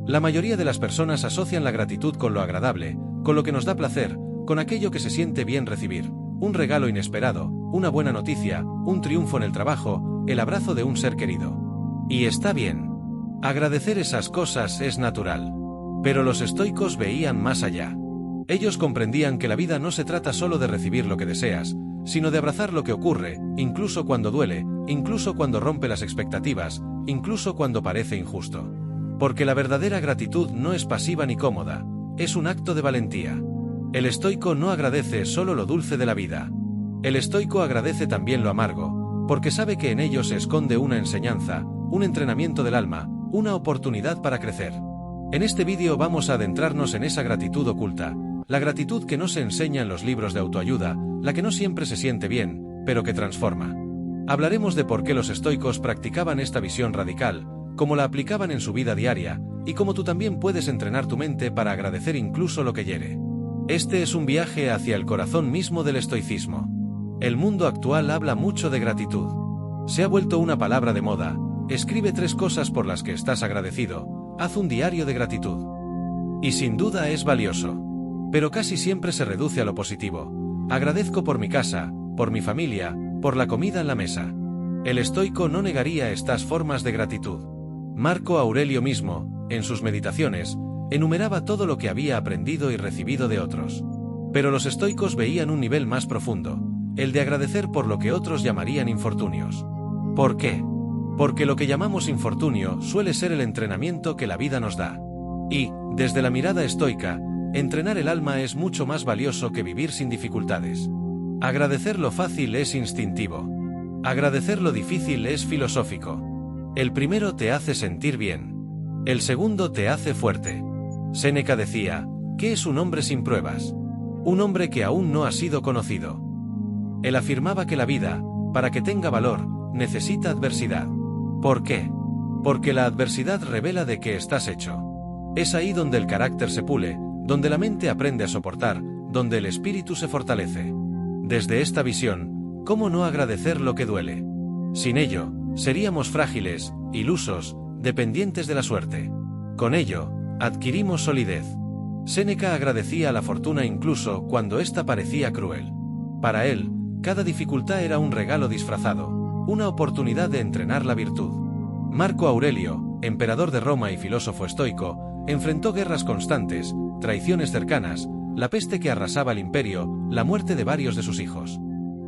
La mayoría de las personas asocian la gratitud con lo agradable, con lo que nos da placer, con aquello que se siente bien recibir, un regalo inesperado, una buena noticia, un triunfo en el trabajo, el abrazo de un ser querido. Y está bien. Agradecer esas cosas es natural. Pero los estoicos veían más allá. Ellos comprendían que la vida no se trata solo de recibir lo que deseas, sino de abrazar lo que ocurre, incluso cuando duele, incluso cuando rompe las expectativas, incluso cuando parece injusto. Porque la verdadera gratitud no es pasiva ni cómoda, es un acto de valentía. El estoico no agradece solo lo dulce de la vida. El estoico agradece también lo amargo, porque sabe que en ello se esconde una enseñanza, un entrenamiento del alma, una oportunidad para crecer. En este vídeo vamos a adentrarnos en esa gratitud oculta, la gratitud que no se enseña en los libros de autoayuda, la que no siempre se siente bien, pero que transforma. Hablaremos de por qué los estoicos practicaban esta visión radical, cómo la aplicaban en su vida diaria, y cómo tú también puedes entrenar tu mente para agradecer incluso lo que hiere. Este es un viaje hacia el corazón mismo del estoicismo. El mundo actual habla mucho de gratitud. Se ha vuelto una palabra de moda. Escribe 3 cosas por las que estás agradecido, haz un diario de gratitud. Y sin duda es valioso. Pero casi siempre se reduce a lo positivo. Agradezco por mi casa, por mi familia, por la comida en la mesa. El estoico no negaría estas formas de gratitud. Marco Aurelio mismo, en sus meditaciones, enumeraba todo lo que había aprendido y recibido de otros. Pero los estoicos veían un nivel más profundo, el de agradecer por lo que otros llamarían infortunios. ¿Por qué? Porque lo que llamamos infortunio suele ser el entrenamiento que la vida nos da. Y, desde la mirada estoica, entrenar el alma es mucho más valioso que vivir sin dificultades. Agradecer lo fácil es instintivo. Agradecer lo difícil es filosófico. El primero te hace sentir bien. El segundo te hace fuerte. Séneca decía, ¿qué es un hombre sin pruebas? Un hombre que aún no ha sido conocido. Él afirmaba que la vida, para que tenga valor, necesita adversidad. ¿Por qué? Porque la adversidad revela de qué estás hecho. Es ahí donde el carácter se pule, donde la mente aprende a soportar, donde el espíritu se fortalece. Desde esta visión, ¿cómo no agradecer lo que duele? Sin ello, seríamos frágiles, ilusos, dependientes de la suerte. Con ello, adquirimos solidez. Séneca agradecía a la fortuna incluso cuando ésta parecía cruel. Para él, cada dificultad era un regalo disfrazado, una oportunidad de entrenar la virtud. Marco Aurelio, emperador de Roma y filósofo estoico, enfrentó guerras constantes, traiciones cercanas, la peste que arrasaba el imperio, la muerte de varios de sus hijos.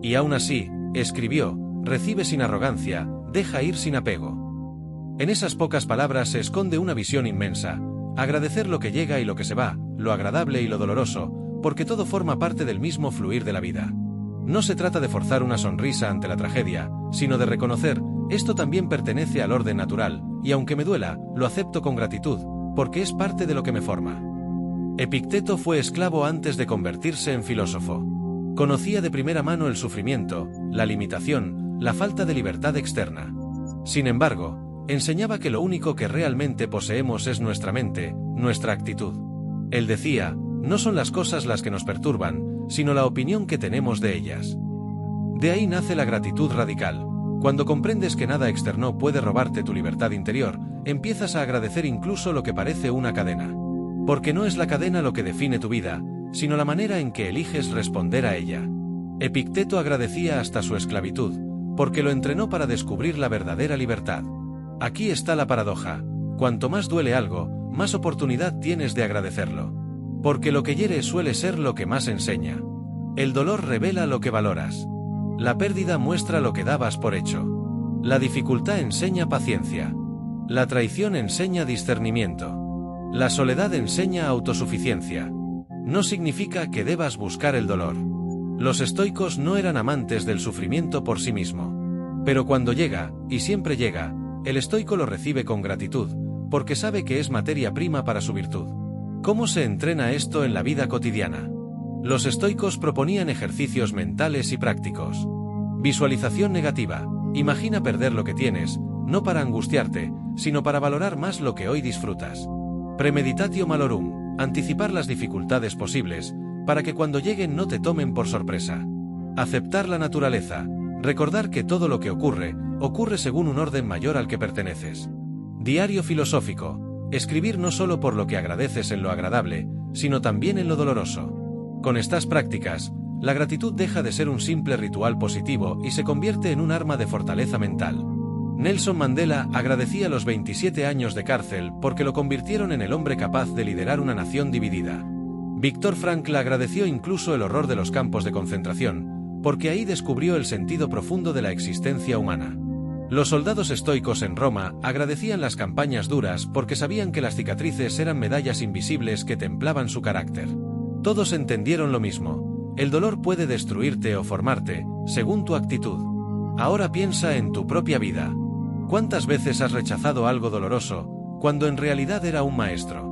Y aún así, escribió, recibe sin arrogancia, deja ir sin apego. En esas pocas palabras se esconde una visión inmensa, agradecer lo que llega y lo que se va, lo agradable y lo doloroso, porque todo forma parte del mismo fluir de la vida. No se trata de forzar una sonrisa ante la tragedia, sino de reconocer, esto también pertenece al orden natural, y aunque me duela, lo acepto con gratitud, porque es parte de lo que me forma. Epicteto fue esclavo antes de convertirse en filósofo. Conocía de primera mano el sufrimiento, la limitación, la falta de libertad externa. Sin embargo, enseñaba que lo único que realmente poseemos es nuestra mente, nuestra actitud. Él decía, no son las cosas las que nos perturban, sino la opinión que tenemos de ellas. De ahí nace la gratitud radical. Cuando comprendes que nada externo puede robarte tu libertad interior, empiezas a agradecer incluso lo que parece una cadena. Porque no es la cadena lo que define tu vida, sino la manera en que eliges responder a ella. Epicteto agradecía hasta su esclavitud, porque lo entrenó para descubrir la verdadera libertad. Aquí está la paradoja. Cuanto más duele algo, más oportunidad tienes de agradecerlo. Porque lo que hiere suele ser lo que más enseña. El dolor revela lo que valoras. La pérdida muestra lo que dabas por hecho. La dificultad enseña paciencia. La traición enseña discernimiento. La soledad enseña autosuficiencia. No significa que debas buscar el dolor. Los estoicos no eran amantes del sufrimiento por sí mismo. Pero cuando llega, y siempre llega, el estoico lo recibe con gratitud, porque sabe que es materia prima para su virtud. ¿Cómo se entrena esto en la vida cotidiana? Los estoicos proponían ejercicios mentales y prácticos. Visualización negativa. Imagina perder lo que tienes, no para angustiarte, sino para valorar más lo que hoy disfrutas. Premeditatio malorum. Anticipar las dificultades posibles, para que cuando lleguen no te tomen por sorpresa. Aceptar la naturaleza. Recordar que todo lo que ocurre, ocurre según un orden mayor al que perteneces. Diario filosófico. Escribir no solo por lo que agradeces en lo agradable, sino también en lo doloroso. Con estas prácticas, la gratitud deja de ser un simple ritual positivo y se convierte en un arma de fortaleza mental. Nelson Mandela agradecía los 27 años de cárcel porque lo convirtieron en el hombre capaz de liderar una nación dividida. Viktor Frankl agradeció incluso el horror de los campos de concentración, porque ahí descubrió el sentido profundo de la existencia humana. Los soldados estoicos en Roma agradecían las campañas duras porque sabían que las cicatrices eran medallas invisibles que templaban su carácter. Todos entendieron lo mismo: el dolor puede destruirte o formarte, según tu actitud. Ahora piensa en tu propia vida. ¿Cuántas veces has rechazado algo doloroso, cuando en realidad era un maestro?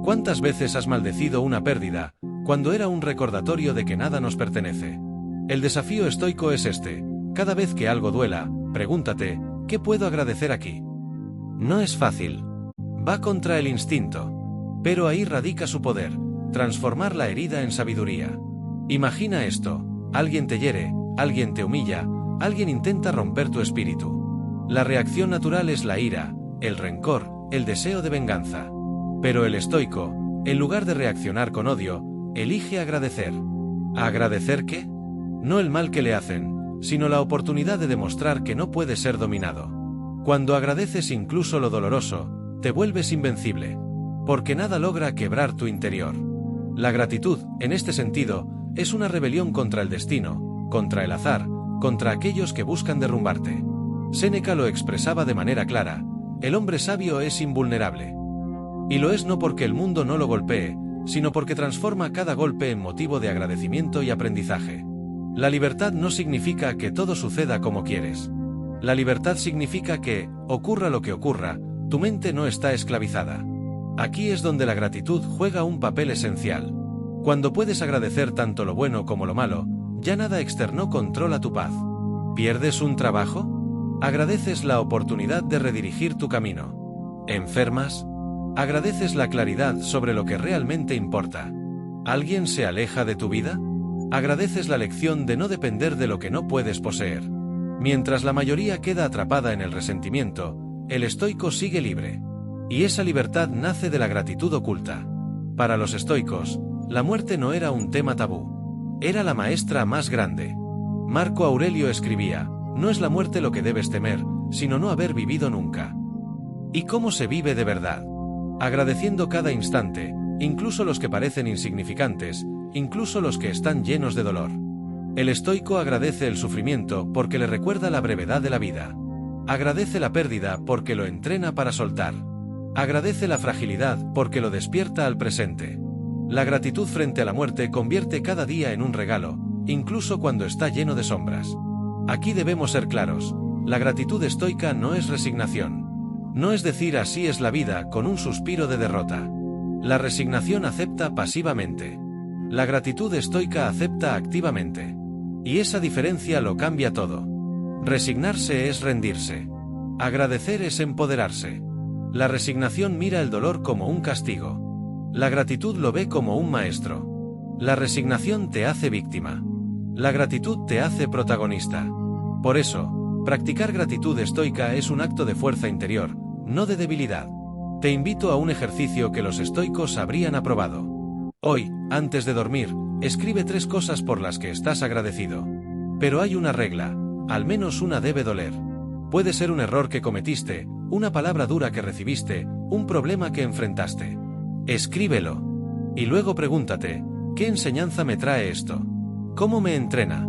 ¿Cuántas veces has maldecido una pérdida, cuando era un recordatorio de que nada nos pertenece? El desafío estoico es este: cada vez que algo duela, pregúntate, ¿qué puedo agradecer aquí? No es fácil. Va contra el instinto. Pero ahí radica su poder: transformar la herida en sabiduría. Imagina esto: alguien te hiere, alguien te humilla, alguien intenta romper tu espíritu. La reacción natural es la ira, el rencor, el deseo de venganza. Pero el estoico, en lugar de reaccionar con odio, elige agradecer. ¿Agradecer qué? No el mal que le hacen, sino la oportunidad de demostrar que no puede ser dominado. Cuando agradeces incluso lo doloroso, te vuelves invencible, porque nada logra quebrar tu interior. La gratitud, en este sentido, es una rebelión contra el destino, contra el azar, contra aquellos que buscan derrumbarte. Séneca lo expresaba de manera clara: el hombre sabio es invulnerable. Y lo es no porque el mundo no lo golpee, sino porque transforma cada golpe en motivo de agradecimiento y aprendizaje. La libertad no significa que todo suceda como quieres. La libertad significa que, ocurra lo que ocurra, tu mente no está esclavizada. Aquí es donde la gratitud juega un papel esencial. Cuando puedes agradecer tanto lo bueno como lo malo, ya nada externo controla tu paz. ¿Pierdes un trabajo? Agradeces la oportunidad de redirigir tu camino. ¿Enfermas? Agradeces la claridad sobre lo que realmente importa. ¿Alguien se aleja de tu vida? Agradeces la lección de no depender de lo que no puedes poseer. Mientras la mayoría queda atrapada en el resentimiento, el estoico sigue libre. Y esa libertad nace de la gratitud oculta. Para los estoicos, la muerte no era un tema tabú. Era la maestra más grande. Marco Aurelio escribía: no es la muerte lo que debes temer, sino no haber vivido nunca. ¿Y cómo se vive de verdad? Agradeciendo cada instante, incluso los que parecen insignificantes, incluso los que están llenos de dolor. El estoico agradece el sufrimiento porque le recuerda la brevedad de la vida. Agradece la pérdida porque lo entrena para soltar. Agradece la fragilidad porque lo despierta al presente. La gratitud frente a la muerte convierte cada día en un regalo, incluso cuando está lleno de sombras. Aquí debemos ser claros: la gratitud estoica no es resignación. No es decir así es la vida con un suspiro de derrota. La resignación acepta pasivamente. La gratitud estoica acepta activamente. Y esa diferencia lo cambia todo. Resignarse es rendirse. Agradecer es empoderarse. La resignación mira el dolor como un castigo. La gratitud lo ve como un maestro. La resignación te hace víctima. La gratitud te hace protagonista. Por eso, practicar gratitud estoica es un acto de fuerza interior, no de debilidad. Te invito a un ejercicio que los estoicos habrían aprobado. Hoy, antes de dormir, escribe 3 cosas por las que estás agradecido. Pero hay una regla: al menos una debe doler. Puede ser un error que cometiste, una palabra dura que recibiste, un problema que enfrentaste. Escríbelo. Y luego pregúntate: ¿qué enseñanza me trae esto? ¿Cómo me entrena?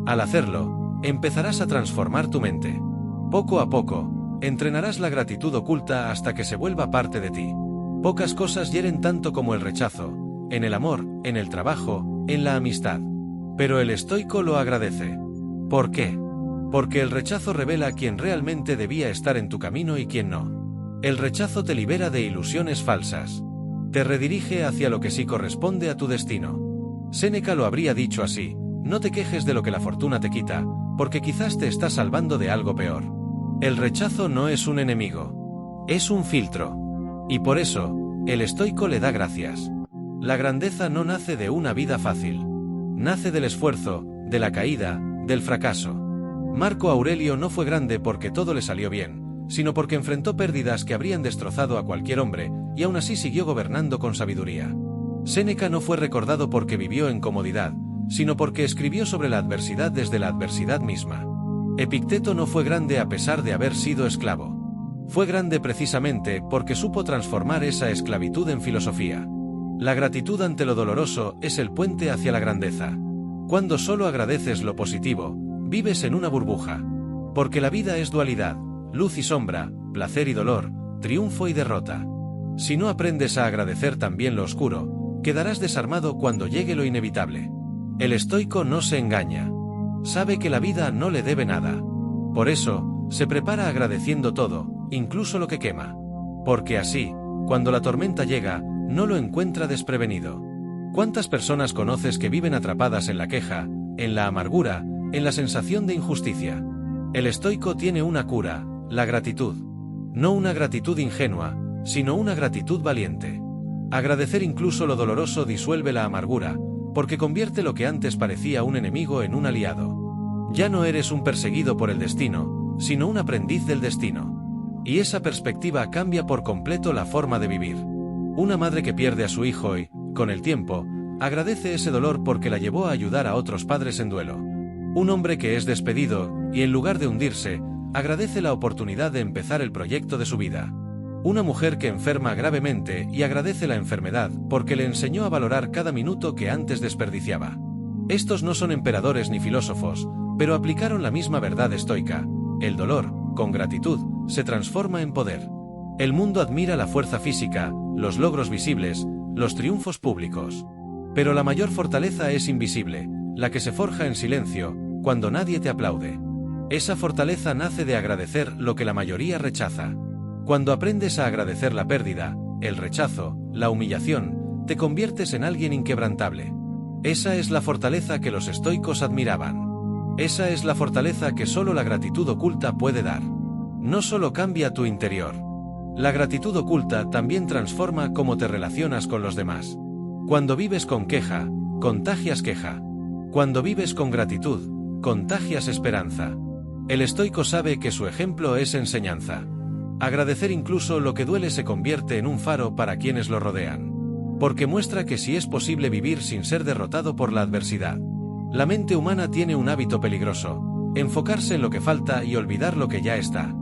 Al hacerlo, empezarás a transformar tu mente. Poco a poco, entrenarás la gratitud oculta hasta que se vuelva parte de ti. Pocas cosas hieren tanto como el rechazo: en el amor, en el trabajo, en la amistad. Pero el estoico lo agradece. ¿Por qué? Porque el rechazo revela quién realmente debía estar en tu camino y quién no. El rechazo te libera de ilusiones falsas. Te redirige hacia lo que sí corresponde a tu destino. Séneca lo habría dicho así: no te quejes de lo que la fortuna te quita, porque quizás te está salvando de algo peor. El rechazo no es un enemigo. Es un filtro. Y por eso, el estoico le da gracias. La grandeza no nace de una vida fácil. Nace del esfuerzo, de la caída, del fracaso. Marco Aurelio no fue grande porque todo le salió bien, sino porque enfrentó pérdidas que habrían destrozado a cualquier hombre, y aún así siguió gobernando con sabiduría. Séneca no fue recordado porque vivió en comodidad, sino porque escribió sobre la adversidad desde la adversidad misma. Epicteto no fue grande a pesar de haber sido esclavo. Fue grande precisamente porque supo transformar esa esclavitud en filosofía. La gratitud ante lo doloroso es el puente hacia la grandeza. Cuando solo agradeces lo positivo, vives en una burbuja. Porque la vida es dualidad, luz y sombra, placer y dolor, triunfo y derrota. Si no aprendes a agradecer también lo oscuro, quedarás desarmado cuando llegue lo inevitable. El estoico no se engaña. Sabe que la vida no le debe nada. Por eso, se prepara agradeciendo todo, incluso lo que quema. Porque así, cuando la tormenta llega, no lo encuentra desprevenido. ¿Cuántas personas conoces que viven atrapadas en la queja, en la amargura, en la sensación de injusticia? El estoico tiene una cura, la gratitud. No una gratitud ingenua, sino una gratitud valiente. Agradecer incluso lo doloroso disuelve la amargura, porque convierte lo que antes parecía un enemigo en un aliado. Ya no eres un perseguido por el destino, sino un aprendiz del destino. Y esa perspectiva cambia por completo la forma de vivir. Una madre que pierde a su hijo y, con el tiempo, agradece ese dolor porque la llevó a ayudar a otros padres en duelo. Un hombre que es despedido, y en lugar de hundirse, agradece la oportunidad de empezar el proyecto de su vida. Una mujer que enferma gravemente y agradece la enfermedad porque le enseñó a valorar cada minuto que antes desperdiciaba. Estos no son emperadores ni filósofos, pero aplicaron la misma verdad estoica. El dolor, con gratitud, se transforma en poder. El mundo admira la fuerza física, los logros visibles, los triunfos públicos. Pero la mayor fortaleza es invisible, la que se forja en silencio, cuando nadie te aplaude. Esa fortaleza nace de agradecer lo que la mayoría rechaza. Cuando aprendes a agradecer la pérdida, el rechazo, la humillación, te conviertes en alguien inquebrantable. Esa es la fortaleza que los estoicos admiraban. Esa es la fortaleza que solo la gratitud oculta puede dar. No solo cambia tu interior. La gratitud oculta también transforma cómo te relacionas con los demás. Cuando vives con queja, contagias queja. Cuando vives con gratitud, contagias esperanza. El estoico sabe que su ejemplo es enseñanza. Agradecer incluso lo que duele se convierte en un faro para quienes lo rodean. Porque muestra que sí es posible vivir sin ser derrotado por la adversidad. La mente humana tiene un hábito peligroso: enfocarse en lo que falta y olvidar lo que ya está.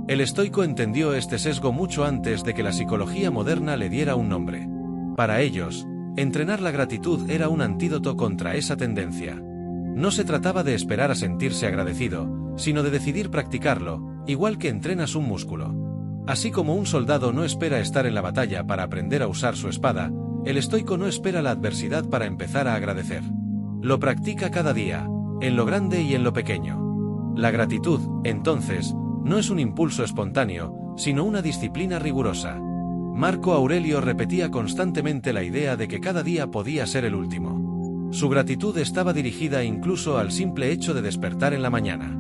El estoico entendió este sesgo mucho antes de que la psicología moderna le diera un nombre. Para ellos, entrenar la gratitud era un antídoto contra esa tendencia. No se trataba de esperar a sentirse agradecido, sino de decidir practicarlo, igual que entrenas un músculo. Así como un soldado no espera estar en la batalla para aprender a usar su espada, el estoico no espera la adversidad para empezar a agradecer. Lo practica cada día, en lo grande y en lo pequeño. La gratitud, entonces, no es un impulso espontáneo, sino una disciplina rigurosa. Marco Aurelio repetía constantemente la idea de que cada día podía ser el último. Su gratitud estaba dirigida incluso al simple hecho de despertar en la mañana.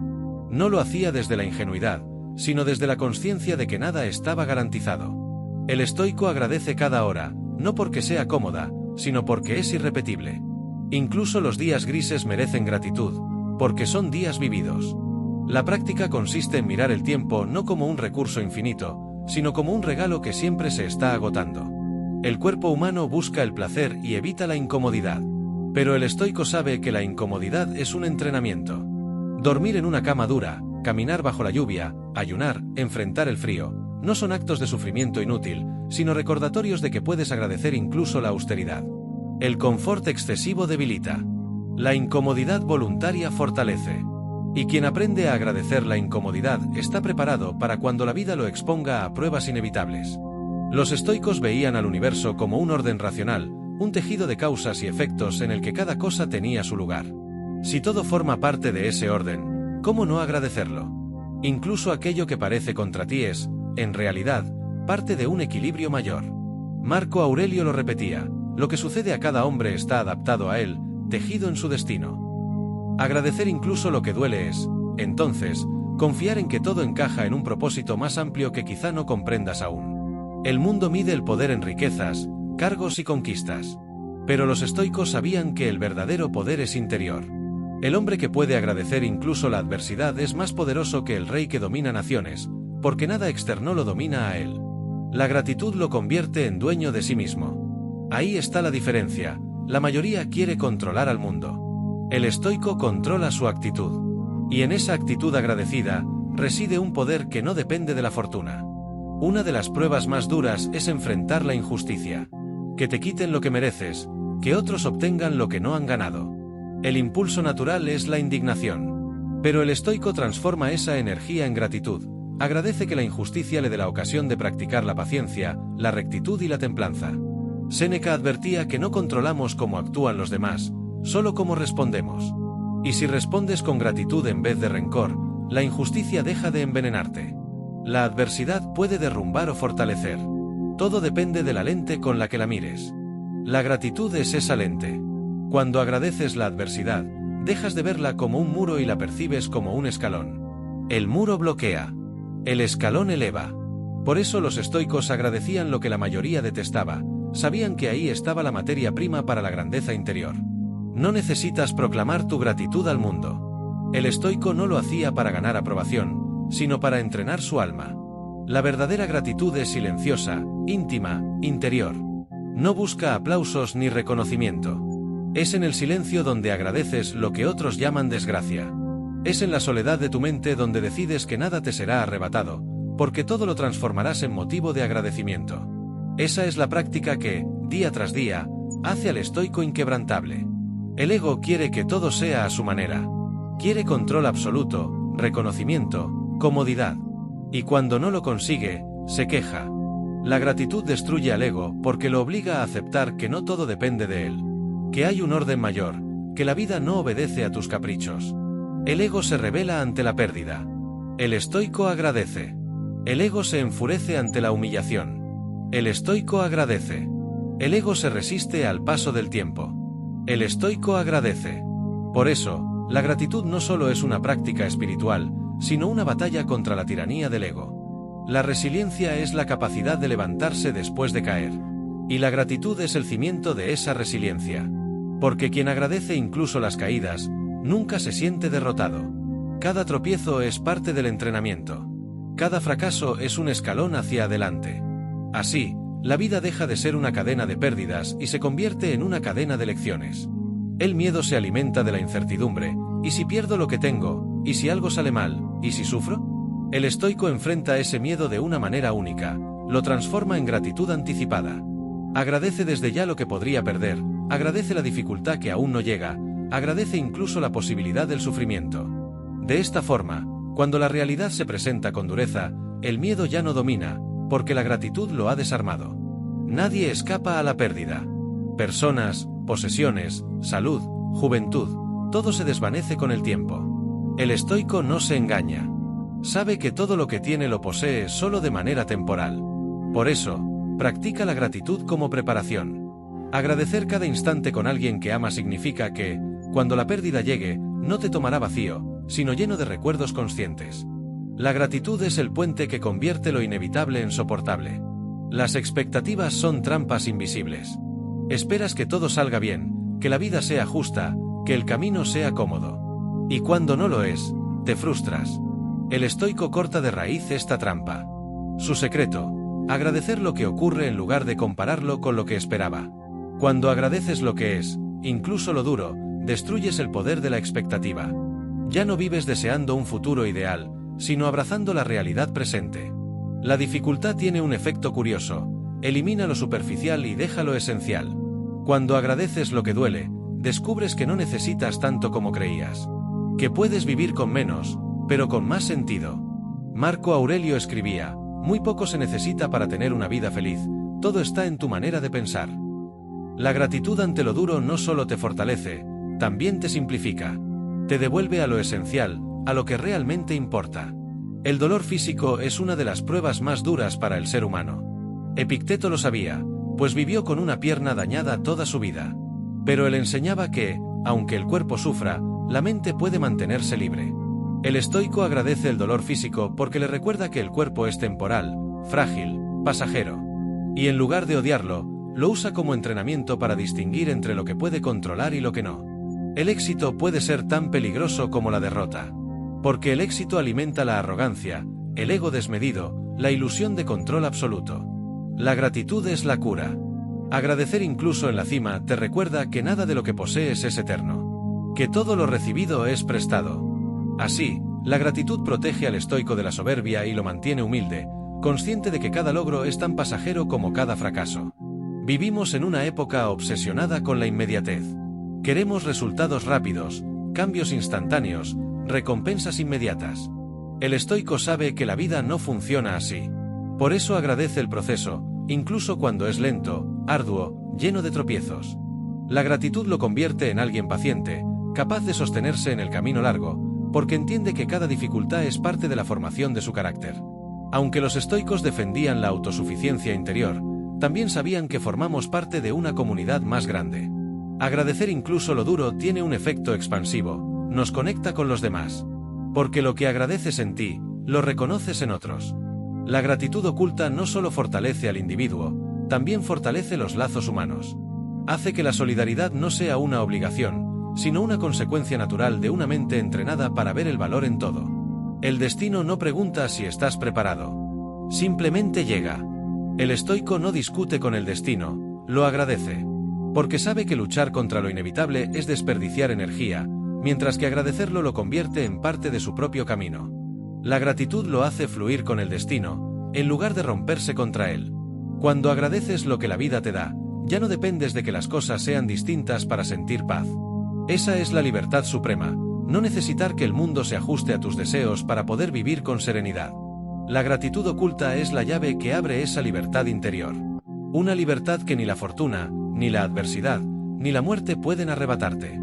No lo hacía desde la ingenuidad, sino desde la conciencia de que nada estaba garantizado. El estoico agradece cada hora, no porque sea cómoda, sino porque es irrepetible. Incluso los días grises merecen gratitud, porque son días vividos. La práctica consiste en mirar el tiempo no como un recurso infinito, sino como un regalo que siempre se está agotando. El cuerpo humano busca el placer y evita la incomodidad. Pero el estoico sabe que la incomodidad es un entrenamiento. Dormir en una cama dura, caminar bajo la lluvia, ayunar, enfrentar el frío, no son actos de sufrimiento inútil, sino recordatorios de que puedes agradecer incluso la austeridad. El confort excesivo debilita. La incomodidad voluntaria fortalece. Y quien aprende a agradecer la incomodidad está preparado para cuando la vida lo exponga a pruebas inevitables. Los estoicos veían al universo como un orden racional, un tejido de causas y efectos en el que cada cosa tenía su lugar. Si todo forma parte de ese orden, ¿cómo no agradecerlo? Incluso aquello que parece contra ti es, en realidad, parte de un equilibrio mayor. Marco Aurelio lo repetía: lo que sucede a cada hombre está adaptado a él, tejido en su destino. Agradecer incluso lo que duele es, entonces, confiar en que todo encaja en un propósito más amplio que quizá no comprendas aún. El mundo mide el poder en riquezas, cargos y conquistas. Pero los estoicos sabían que el verdadero poder es interior. El hombre que puede agradecer incluso la adversidad es más poderoso que el rey que domina naciones, porque nada externo lo domina a él. La gratitud lo convierte en dueño de sí mismo. Ahí está la diferencia, la mayoría quiere controlar al mundo. El estoico controla su actitud. Y en esa actitud agradecida, reside un poder que no depende de la fortuna. Una de las pruebas más duras es enfrentar la injusticia. Que te quiten lo que mereces, que otros obtengan lo que no han ganado. El impulso natural es la indignación. Pero el estoico transforma esa energía en gratitud. Agradece que la injusticia le dé la ocasión de practicar la paciencia, la rectitud y la templanza. Séneca advertía que no controlamos cómo actúan los demás, solo cómo respondemos. Y si respondes con gratitud en vez de rencor, la injusticia deja de envenenarte. La adversidad puede derrumbar o fortalecer. Todo depende de la lente con la que la mires. La gratitud es esa lente. Cuando agradeces la adversidad, dejas de verla como un muro y la percibes como un escalón. El muro bloquea. El escalón eleva. Por eso los estoicos agradecían lo que la mayoría detestaba, sabían que ahí estaba la materia prima para la grandeza interior. No necesitas proclamar tu gratitud al mundo. El estoico no lo hacía para ganar aprobación, sino para entrenar su alma. La verdadera gratitud es silenciosa, íntima, interior. No busca aplausos ni reconocimiento. Es en el silencio donde agradeces lo que otros llaman desgracia. Es en la soledad de tu mente donde decides que nada te será arrebatado, porque todo lo transformarás en motivo de agradecimiento. Esa es la práctica que, día tras día, hace al estoico inquebrantable. El ego quiere que todo sea a su manera. Quiere control absoluto, reconocimiento, comodidad. Y cuando no lo consigue, se queja. La gratitud destruye al ego porque lo obliga a aceptar que no todo depende de él. Que hay un orden mayor, que la vida no obedece a tus caprichos. El ego se rebela ante la pérdida. El estoico agradece. El ego se enfurece ante la humillación. El estoico agradece. El ego se resiste al paso del tiempo. El estoico agradece. Por eso, la gratitud no solo es una práctica espiritual, sino una batalla contra la tiranía del ego. La resiliencia es la capacidad de levantarse después de caer. Y la gratitud es el cimiento de esa resiliencia. Porque quien agradece incluso las caídas, nunca se siente derrotado. Cada tropiezo es parte del entrenamiento. Cada fracaso es un escalón hacia adelante. Así, la vida deja de ser una cadena de pérdidas y se convierte en una cadena de lecciones. El miedo se alimenta de la incertidumbre, ¿y si pierdo lo que tengo? ¿Y si algo sale mal? ¿Y si sufro? El estoico enfrenta ese miedo de una manera única, lo transforma en gratitud anticipada. Agradece desde ya lo que podría perder, agradece la dificultad que aún no llega, agradece incluso la posibilidad del sufrimiento. De esta forma, cuando la realidad se presenta con dureza, el miedo ya no domina, porque la gratitud lo ha desarmado. Nadie escapa a la pérdida. Personas, posesiones, salud, juventud, todo se desvanece con el tiempo. El estoico no se engaña. Sabe que todo lo que tiene lo posee solo de manera temporal. Por eso, practica la gratitud como preparación. Agradecer cada instante con alguien que ama significa que, cuando la pérdida llegue, no te tomará vacío, sino lleno de recuerdos conscientes. La gratitud es el puente que convierte lo inevitable en soportable. Las expectativas son trampas invisibles. Esperas que todo salga bien, que la vida sea justa, que el camino sea cómodo. Y cuando no lo es, te frustras. El estoico corta de raíz esta trampa. Su secreto: agradecer lo que ocurre en lugar de compararlo con lo que esperaba. Cuando agradeces lo que es, incluso lo duro, destruyes el poder de la expectativa. Ya no vives deseando un futuro ideal, sino abrazando la realidad presente. La dificultad tiene un efecto curioso: elimina lo superficial y deja lo esencial. Cuando agradeces lo que duele, descubres que no necesitas tanto como creías. Que puedes vivir con menos, pero con más sentido. Marco Aurelio escribía: muy poco se necesita para tener una vida feliz, todo está en tu manera de pensar. La gratitud ante lo duro no solo te fortalece, también te simplifica. Te devuelve a lo esencial, a lo que realmente importa. El dolor físico es una de las pruebas más duras para el ser humano. Epicteto lo sabía, pues vivió con una pierna dañada toda su vida. Pero él enseñaba que, aunque el cuerpo sufra, la mente puede mantenerse libre. El estoico agradece el dolor físico porque le recuerda que el cuerpo es temporal, frágil, pasajero. Y en lugar de odiarlo, lo usa como entrenamiento para distinguir entre lo que puede controlar y lo que no. El éxito puede ser tan peligroso como la derrota. Porque el éxito alimenta la arrogancia, el ego desmedido, la ilusión de control absoluto. La gratitud es la cura. Agradecer incluso en la cima te recuerda que nada de lo que posees es eterno, que todo lo recibido es prestado. Así, la gratitud protege al estoico de la soberbia y lo mantiene humilde, consciente de que cada logro es tan pasajero como cada fracaso. Vivimos en una época obsesionada con la inmediatez. Queremos resultados rápidos, cambios instantáneos, recompensas inmediatas. El estoico sabe que la vida no funciona así. Por eso agradece el proceso, incluso cuando es lento, arduo, lleno de tropiezos. La gratitud lo convierte en alguien paciente, capaz de sostenerse en el camino largo, porque entiende que cada dificultad es parte de la formación de su carácter. Aunque los estoicos defendían la autosuficiencia interior, también sabían que formamos parte de una comunidad más grande. Agradecer incluso lo duro tiene un efecto expansivo, nos conecta con los demás. Porque lo que agradeces en ti, lo reconoces en otros. La gratitud oculta no solo fortalece al individuo, también fortalece los lazos humanos. Hace que la solidaridad no sea una obligación, sino una consecuencia natural de una mente entrenada para ver el valor en todo. El destino no pregunta si estás preparado. Simplemente llega. El estoico no discute con el destino, lo agradece. Porque sabe que luchar contra lo inevitable es desperdiciar energía, mientras que agradecerlo lo convierte en parte de su propio camino. La gratitud lo hace fluir con el destino, en lugar de romperse contra él. Cuando agradeces lo que la vida te da, ya no dependes de que las cosas sean distintas para sentir paz. Esa es la libertad suprema, no necesitar que el mundo se ajuste a tus deseos para poder vivir con serenidad. La gratitud oculta es la llave que abre esa libertad interior. Una libertad que ni la fortuna, ni la adversidad, ni la muerte pueden arrebatarte.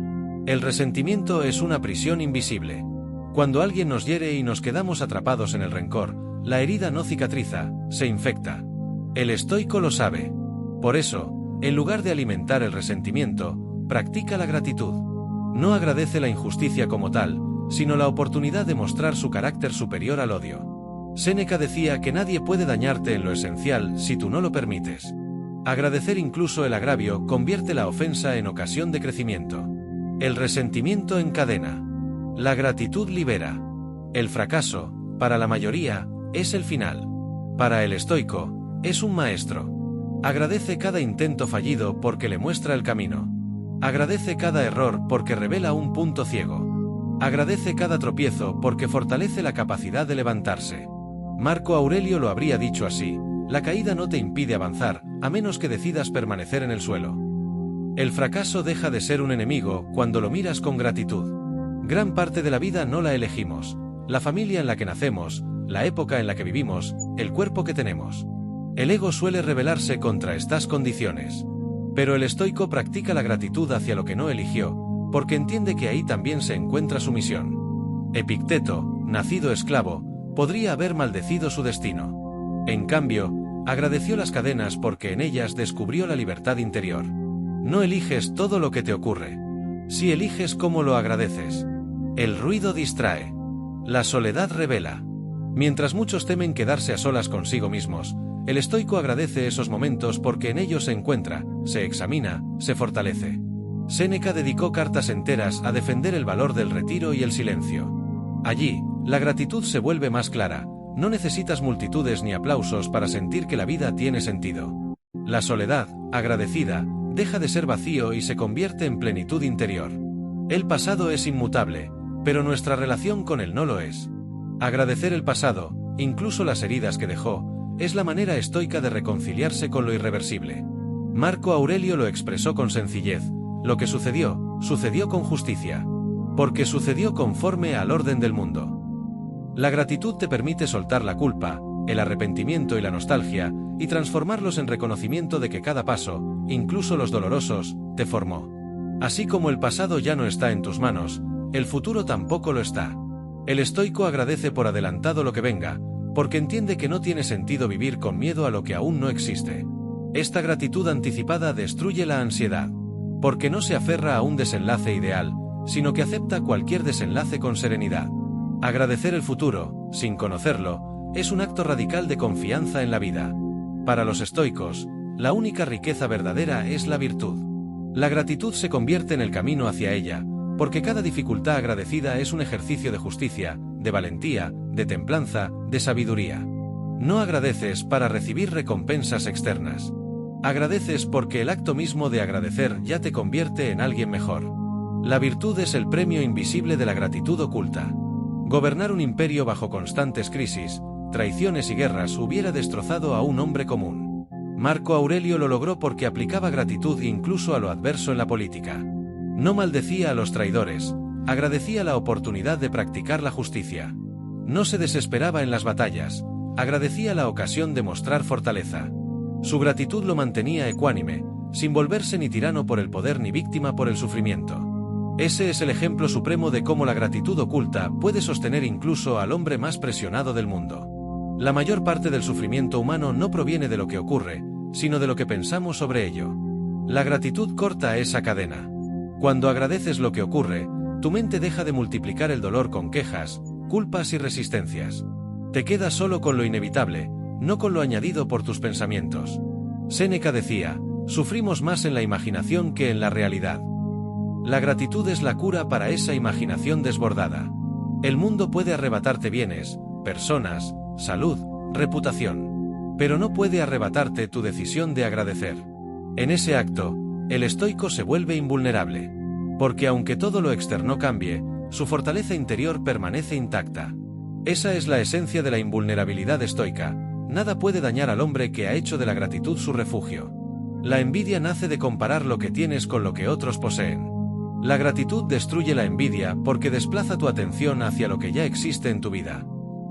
El resentimiento es una prisión invisible. Cuando alguien nos hiere y nos quedamos atrapados en el rencor, la herida no cicatriza, se infecta. El estoico lo sabe. Por eso, en lugar de alimentar el resentimiento, practica la gratitud. No agradece la injusticia como tal, sino la oportunidad de mostrar su carácter superior al odio. Séneca decía que nadie puede dañarte en lo esencial si tú no lo permites. Agradecer incluso el agravio convierte la ofensa en ocasión de crecimiento. El resentimiento encadena. La gratitud libera. El fracaso, para la mayoría, es el final. Para el estoico, es un maestro. Agradece cada intento fallido porque le muestra el camino. Agradece cada error porque revela un punto ciego. Agradece cada tropiezo porque fortalece la capacidad de levantarse. Marco Aurelio lo habría dicho así: la caída no te impide avanzar, a menos que decidas permanecer en el suelo. El fracaso deja de ser un enemigo cuando lo miras con gratitud. Gran parte de la vida no la elegimos, la familia en la que nacemos, la época en la que vivimos, el cuerpo que tenemos. El ego suele rebelarse contra estas condiciones. Pero el estoico practica la gratitud hacia lo que no eligió, porque entiende que ahí también se encuentra su misión. Epicteto, nacido esclavo, podría haber maldecido su destino. En cambio, agradeció las cadenas porque en ellas descubrió la libertad interior. No eliges todo lo que te ocurre. Si eliges cómo lo agradeces. El ruido distrae. La soledad revela. Mientras muchos temen quedarse a solas consigo mismos, el estoico agradece esos momentos porque en ellos se encuentra, se examina, se fortalece. Séneca dedicó cartas enteras a defender el valor del retiro y el silencio. Allí, la gratitud se vuelve más clara. No necesitas multitudes ni aplausos para sentir que la vida tiene sentido. La soledad, agradecida, deja de ser vacío y se convierte en plenitud interior. El pasado es inmutable, pero nuestra relación con él no lo es. Agradecer el pasado, incluso las heridas que dejó, es la manera estoica de reconciliarse con lo irreversible. Marco Aurelio lo expresó con sencillez: lo que sucedió, sucedió con justicia. Porque sucedió conforme al orden del mundo. La gratitud te permite soltar la culpa, el arrepentimiento y la nostalgia, y transformarlos en reconocimiento de que cada paso, incluso los dolorosos, te formó. Así como el pasado ya no está en tus manos, el futuro tampoco lo está. El estoico agradece por adelantado lo que venga, porque entiende que no tiene sentido vivir con miedo a lo que aún no existe. Esta gratitud anticipada destruye la ansiedad, porque no se aferra a un desenlace ideal, sino que acepta cualquier desenlace con serenidad. Agradecer el futuro, sin conocerlo, es un acto radical de confianza en la vida. Para los estoicos, la única riqueza verdadera es la virtud. La gratitud se convierte en el camino hacia ella, porque cada dificultad agradecida es un ejercicio de justicia, de valentía, de templanza, de sabiduría. No agradeces para recibir recompensas externas. Agradeces porque el acto mismo de agradecer ya te convierte en alguien mejor. La virtud es el premio invisible de la gratitud oculta. Gobernar un imperio bajo constantes crisis, traiciones y guerras hubiera destrozado a un hombre común. Marco Aurelio lo logró porque aplicaba gratitud incluso a lo adverso en la política. No maldecía a los traidores, agradecía la oportunidad de practicar la justicia. No se desesperaba en las batallas, agradecía la ocasión de mostrar fortaleza. Su gratitud lo mantenía ecuánime, sin volverse ni tirano por el poder ni víctima por el sufrimiento. Ese es el ejemplo supremo de cómo la gratitud oculta puede sostener incluso al hombre más presionado del mundo. La mayor parte del sufrimiento humano no proviene de lo que ocurre, sino de lo que pensamos sobre ello. La gratitud corta esa cadena. Cuando agradeces lo que ocurre, tu mente deja de multiplicar el dolor con quejas, culpas y resistencias. Te quedas solo con lo inevitable, no con lo añadido por tus pensamientos. Séneca decía, sufrimos más en la imaginación que en la realidad. La gratitud es la cura para esa imaginación desbordada. El mundo puede arrebatarte bienes, personas, salud, reputación. Pero no puede arrebatarte tu decisión de agradecer. En ese acto, el estoico se vuelve invulnerable. Porque aunque todo lo externo cambie, su fortaleza interior permanece intacta. Esa es la esencia de la invulnerabilidad estoica. Nada puede dañar al hombre que ha hecho de la gratitud su refugio. La envidia nace de comparar lo que tienes con lo que otros poseen. La gratitud destruye la envidia porque desplaza tu atención hacia lo que ya existe en tu vida.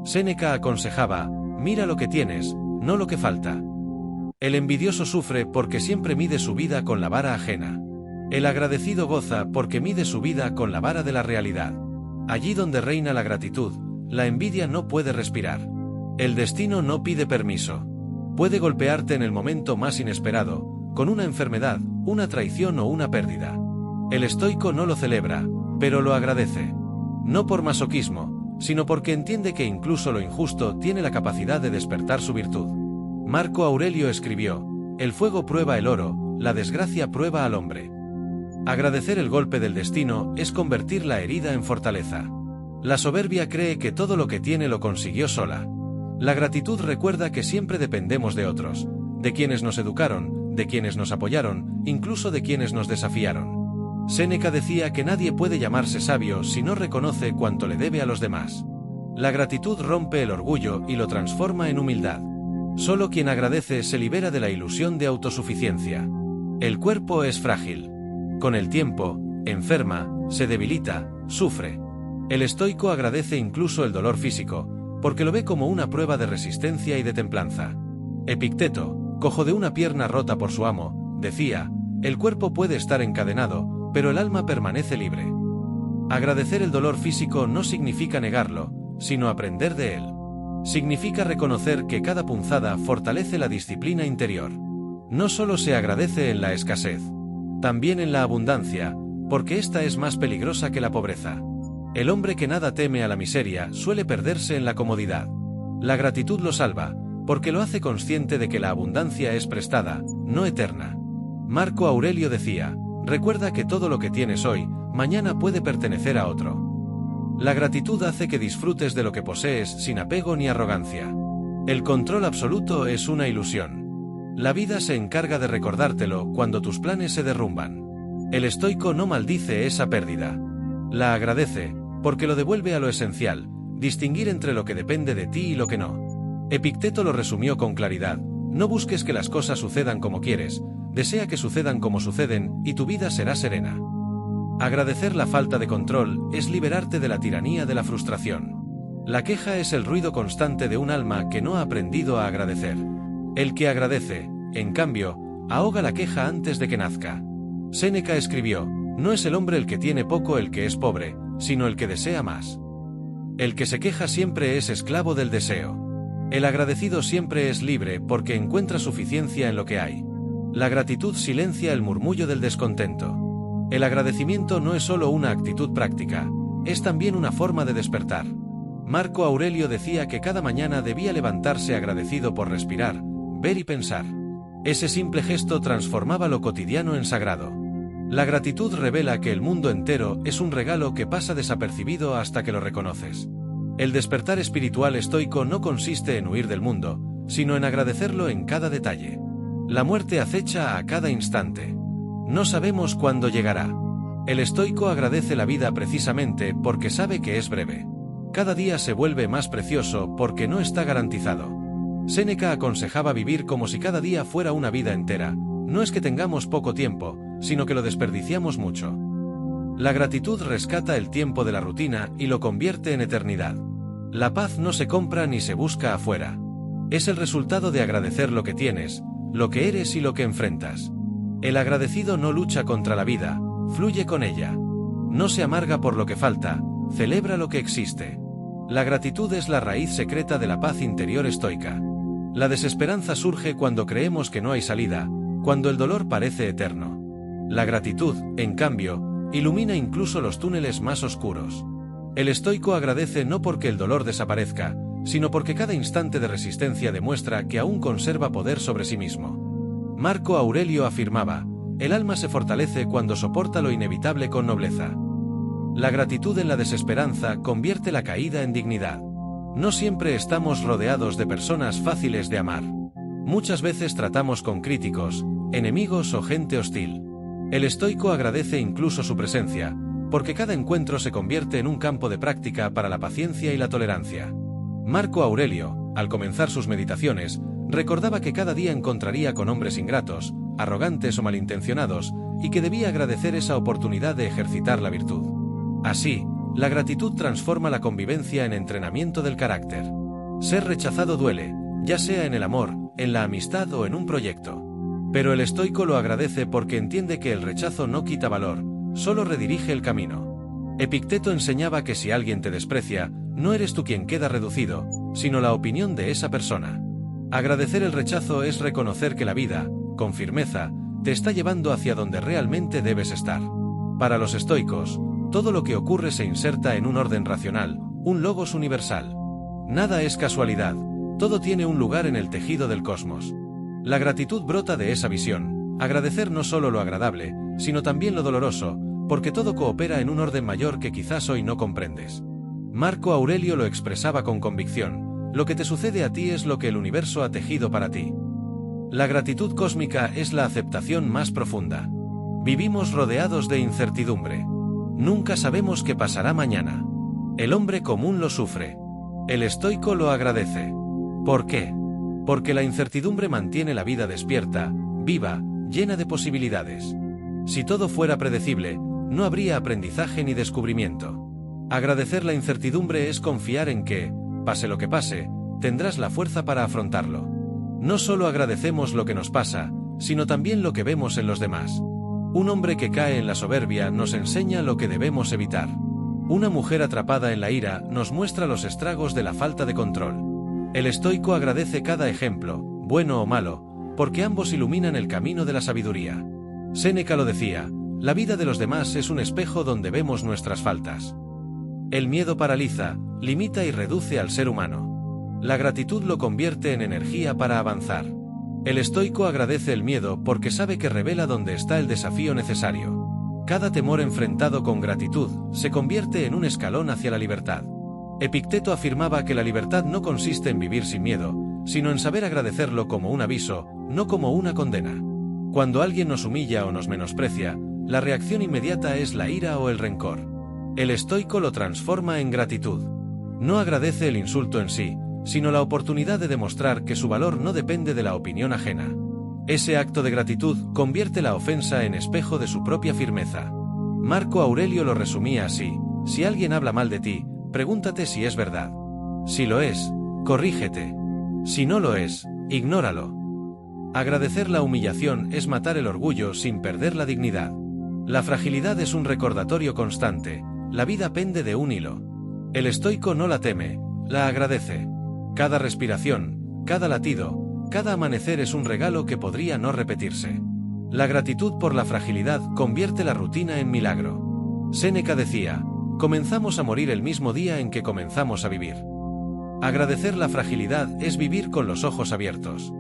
Séneca aconsejaba, mira lo que tienes, no lo que falta. El envidioso sufre porque siempre mide su vida con la vara ajena. El agradecido goza porque mide su vida con la vara de la realidad. Allí donde reina la gratitud, la envidia no puede respirar. El destino no pide permiso. Puede golpearte en el momento más inesperado, con una enfermedad, una traición o una pérdida. El estoico no lo celebra, pero lo agradece. No por masoquismo, sino porque entiende que incluso lo injusto tiene la capacidad de despertar su virtud. Marco Aurelio escribió, el fuego prueba el oro, la desgracia prueba al hombre. Agradecer el golpe del destino es convertir la herida en fortaleza. La soberbia cree que todo lo que tiene lo consiguió sola. La gratitud recuerda que siempre dependemos de otros, de quienes nos educaron, de quienes nos apoyaron, incluso de quienes nos desafiaron. Séneca decía que nadie puede llamarse sabio si no reconoce cuánto le debe a los demás. La gratitud rompe el orgullo y lo transforma en humildad. Solo quien agradece se libera de la ilusión de autosuficiencia. El cuerpo es frágil. Con el tiempo, enferma, se debilita, sufre. El estoico agradece incluso el dolor físico, porque lo ve como una prueba de resistencia y de templanza. Epicteto, cojo de una pierna rota por su amo, decía, el cuerpo puede estar encadenado, pero el alma permanece libre. Agradecer el dolor físico no significa negarlo, sino aprender de él. Significa reconocer que cada punzada fortalece la disciplina interior. No solo se agradece en la escasez, también en la abundancia, porque esta es más peligrosa que la pobreza. El hombre que nada teme a la miseria suele perderse en la comodidad. La gratitud lo salva, porque lo hace consciente de que la abundancia es prestada, no eterna. Marco Aurelio decía, recuerda que todo lo que tienes hoy, mañana puede pertenecer a otro. La gratitud hace que disfrutes de lo que posees sin apego ni arrogancia. El control absoluto es una ilusión. La vida se encarga de recordártelo cuando tus planes se derrumban. El estoico no maldice esa pérdida. La agradece, porque lo devuelve a lo esencial, distinguir entre lo que depende de ti y lo que no. Epicteto lo resumió con claridad, no busques que las cosas sucedan como quieres, desea que sucedan como suceden, y tu vida será serena. Agradecer la falta de control es liberarte de la tiranía de la frustración. La queja es el ruido constante de un alma que no ha aprendido a agradecer. El que agradece, en cambio, ahoga la queja antes de que nazca. Séneca escribió, no es el hombre el que tiene poco el que es pobre, sino el que desea más. El que se queja siempre es esclavo del deseo. El agradecido siempre es libre porque encuentra suficiencia en lo que hay. La gratitud silencia el murmullo del descontento. El agradecimiento no es solo una actitud práctica, es también una forma de despertar. Marco Aurelio decía que cada mañana debía levantarse agradecido por respirar, ver y pensar. Ese simple gesto transformaba lo cotidiano en sagrado. La gratitud revela que el mundo entero es un regalo que pasa desapercibido hasta que lo reconoces. El despertar espiritual estoico no consiste en huir del mundo, sino en agradecerlo en cada detalle. La muerte acecha a cada instante. No sabemos cuándo llegará. El estoico agradece la vida precisamente porque sabe que es breve. Cada día se vuelve más precioso porque no está garantizado. Séneca aconsejaba vivir como si cada día fuera una vida entera. No es que tengamos poco tiempo, sino que lo desperdiciamos mucho. La gratitud rescata el tiempo de la rutina y lo convierte en eternidad. La paz no se compra ni se busca afuera. Es el resultado de agradecer lo que tienes, lo que eres y lo que enfrentas. El agradecido no lucha contra la vida, fluye con ella. No se amarga por lo que falta, celebra lo que existe. La gratitud es la raíz secreta de la paz interior estoica. La desesperanza surge cuando creemos que no hay salida, cuando el dolor parece eterno. La gratitud, en cambio, ilumina incluso los túneles más oscuros. El estoico agradece no porque el dolor desaparezca, sino porque cada instante de resistencia demuestra que aún conserva poder sobre sí mismo. Marco Aurelio afirmaba: el alma se fortalece cuando soporta lo inevitable con nobleza. La gratitud en la desesperanza convierte la caída en dignidad. No siempre estamos rodeados de personas fáciles de amar. Muchas veces tratamos con críticos, enemigos o gente hostil. El estoico agradece incluso su presencia, porque cada encuentro se convierte en un campo de práctica para la paciencia y la tolerancia. Marco Aurelio, al comenzar sus meditaciones, recordaba que cada día encontraría con hombres ingratos, arrogantes o malintencionados, y que debía agradecer esa oportunidad de ejercitar la virtud. Así, la gratitud transforma la convivencia en entrenamiento del carácter. Ser rechazado duele, ya sea en el amor, en la amistad o en un proyecto. Pero el estoico lo agradece porque entiende que el rechazo no quita valor, solo redirige el camino. Epicteto enseñaba que si alguien te desprecia, no eres tú quien queda reducido, sino la opinión de esa persona. Agradecer el rechazo es reconocer que la vida, con firmeza, te está llevando hacia donde realmente debes estar. Para los estoicos, todo lo que ocurre se inserta en un orden racional, un logos universal. Nada es casualidad, todo tiene un lugar en el tejido del cosmos. La gratitud brota de esa visión, agradecer no solo lo agradable, sino también lo doloroso, porque todo coopera en un orden mayor que quizás hoy no comprendes. Marco Aurelio lo expresaba con convicción: lo que te sucede a ti es lo que el universo ha tejido para ti. La gratitud cósmica es la aceptación más profunda. Vivimos rodeados de incertidumbre. Nunca sabemos qué pasará mañana. El hombre común lo sufre. El estoico lo agradece. ¿Por qué? Porque la incertidumbre mantiene la vida despierta, viva, llena de posibilidades. Si todo fuera predecible, no habría aprendizaje ni descubrimiento. Agradecer la incertidumbre es confiar en que, pase lo que pase, tendrás la fuerza para afrontarlo. No solo agradecemos lo que nos pasa, sino también lo que vemos en los demás. Un hombre que cae en la soberbia nos enseña lo que debemos evitar. Una mujer atrapada en la ira nos muestra los estragos de la falta de control. El estoico agradece cada ejemplo, bueno o malo, porque ambos iluminan el camino de la sabiduría. Séneca lo decía: la vida de los demás es un espejo donde vemos nuestras faltas. El miedo paraliza, limita y reduce al ser humano. La gratitud lo convierte en energía para avanzar. El estoico agradece el miedo porque sabe que revela dónde está el desafío necesario. Cada temor enfrentado con gratitud se convierte en un escalón hacia la libertad. Epicteto afirmaba que la libertad no consiste en vivir sin miedo, sino en saber agradecerlo como un aviso, no como una condena. Cuando alguien nos humilla o nos menosprecia, la reacción inmediata es la ira o el rencor. El estoico lo transforma en gratitud. No agradece el insulto en sí, sino la oportunidad de demostrar que su valor no depende de la opinión ajena. Ese acto de gratitud convierte la ofensa en espejo de su propia firmeza. Marco Aurelio lo resumía así: si alguien habla mal de ti, pregúntate si es verdad. Si lo es, corrígete. Si no lo es, ignóralo. Agradecer la humillación es matar el orgullo sin perder la dignidad. La fragilidad es un recordatorio constante, la vida pende de un hilo. El estoico no la teme, la agradece. Cada respiración, cada latido, cada amanecer es un regalo que podría no repetirse. La gratitud por la fragilidad convierte la rutina en milagro. Séneca decía: comenzamos a morir el mismo día en que comenzamos a vivir. Agradecer la fragilidad es vivir con los ojos abiertos.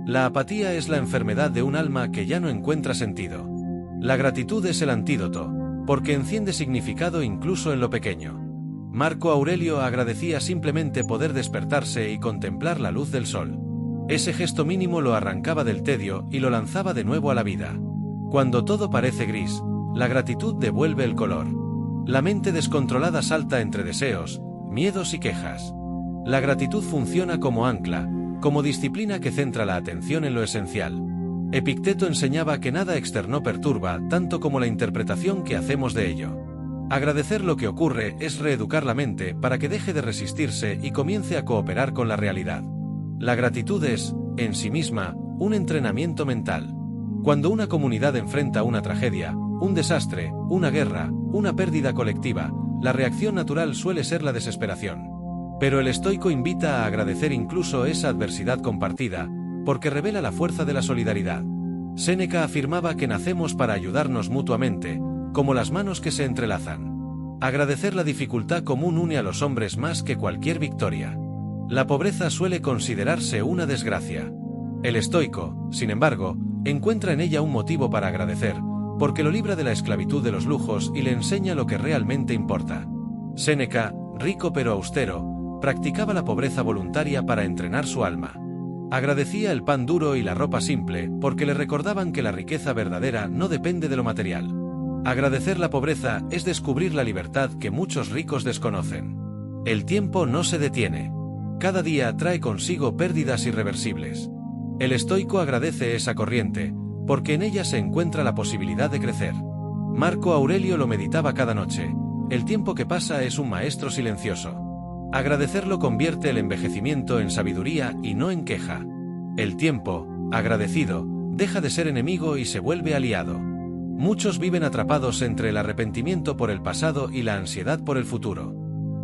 La apatía es la enfermedad de un alma que ya no encuentra sentido. La gratitud es el antídoto, porque enciende significado incluso en lo pequeño. Marco Aurelio agradecía simplemente poder despertarse y contemplar la luz del sol. Ese gesto mínimo lo arrancaba del tedio y lo lanzaba de nuevo a la vida. Cuando todo parece gris, la gratitud devuelve el color. La mente descontrolada salta entre deseos, miedos y quejas. La gratitud funciona como ancla, como disciplina que centra la atención en lo esencial. Epicteto enseñaba que nada externo perturba tanto como la interpretación que hacemos de ello. Agradecer lo que ocurre es reeducar la mente para que deje de resistirse y comience a cooperar con la realidad. La gratitud es, en sí misma, un entrenamiento mental. Cuando una comunidad enfrenta una tragedia, un desastre, una guerra, una pérdida colectiva, la reacción natural suele ser la desesperación. Pero el estoico invita a agradecer incluso esa adversidad compartida, porque revela la fuerza de la solidaridad. Séneca afirmaba que nacemos para ayudarnos mutuamente, como las manos que se entrelazan. Agradecer la dificultad común une a los hombres más que cualquier victoria. La pobreza suele considerarse una desgracia. El estoico, sin embargo, encuentra en ella un motivo para agradecer, porque lo libra de la esclavitud de los lujos y le enseña lo que realmente importa. Séneca, rico pero austero, practicaba la pobreza voluntaria para entrenar su alma. Agradecía el pan duro y la ropa simple, porque le recordaban que la riqueza verdadera no depende de lo material. Agradecer la pobreza es descubrir la libertad que muchos ricos desconocen. El tiempo no se detiene. Cada día trae consigo pérdidas irreversibles. El estoico agradece esa corriente, porque en ella se encuentra la posibilidad de crecer. Marco Aurelio lo meditaba cada noche. El tiempo que pasa es un maestro silencioso. Agradecerlo convierte el envejecimiento en sabiduría y no en queja. El tiempo, agradecido, deja de ser enemigo y se vuelve aliado. Muchos viven atrapados entre el arrepentimiento por el pasado y la ansiedad por el futuro.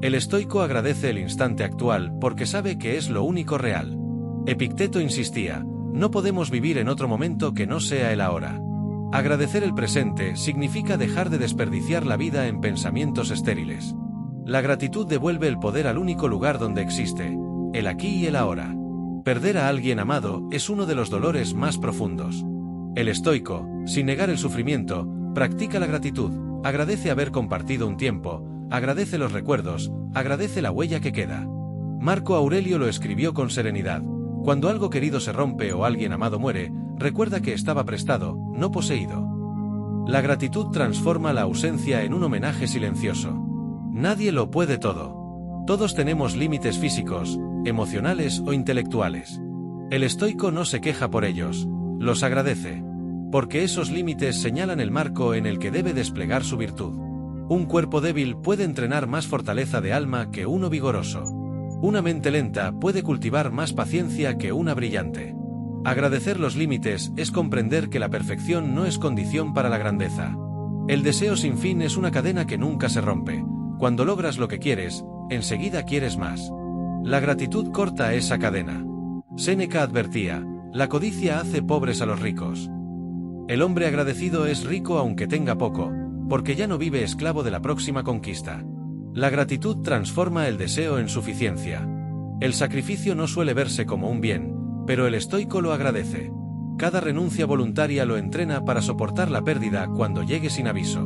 El estoico agradece el instante actual porque sabe que es lo único real. Epicteto insistía, no podemos vivir en otro momento que no sea el ahora. Agradecer el presente significa dejar de desperdiciar la vida en pensamientos estériles. La gratitud devuelve el poder al único lugar donde existe, el aquí y el ahora. Perder a alguien amado es uno de los dolores más profundos. El estoico, sin negar el sufrimiento, practica la gratitud, agradece haber compartido un tiempo, agradece los recuerdos, agradece la huella que queda. Marco Aurelio lo escribió con serenidad. Cuando algo querido se rompe o alguien amado muere, recuerda que estaba prestado, no poseído. La gratitud transforma la ausencia en un homenaje silencioso. Nadie lo puede todo. Todos tenemos límites físicos, emocionales o intelectuales. El estoico no se queja por ellos, los agradece. Porque esos límites señalan el marco en el que debe desplegar su virtud. Un cuerpo débil puede entrenar más fortaleza de alma que uno vigoroso. Una mente lenta puede cultivar más paciencia que una brillante. Agradecer los límites es comprender que la perfección no es condición para la grandeza. El deseo sin fin es una cadena que nunca se rompe. Cuando logras lo que quieres, enseguida quieres más. La gratitud corta esa cadena. Séneca advertía, la codicia hace pobres a los ricos. El hombre agradecido es rico aunque tenga poco, porque ya no vive esclavo de la próxima conquista. La gratitud transforma el deseo en suficiencia. El sacrificio no suele verse como un bien, pero el estoico lo agradece. Cada renuncia voluntaria lo entrena para soportar la pérdida cuando llegue sin aviso.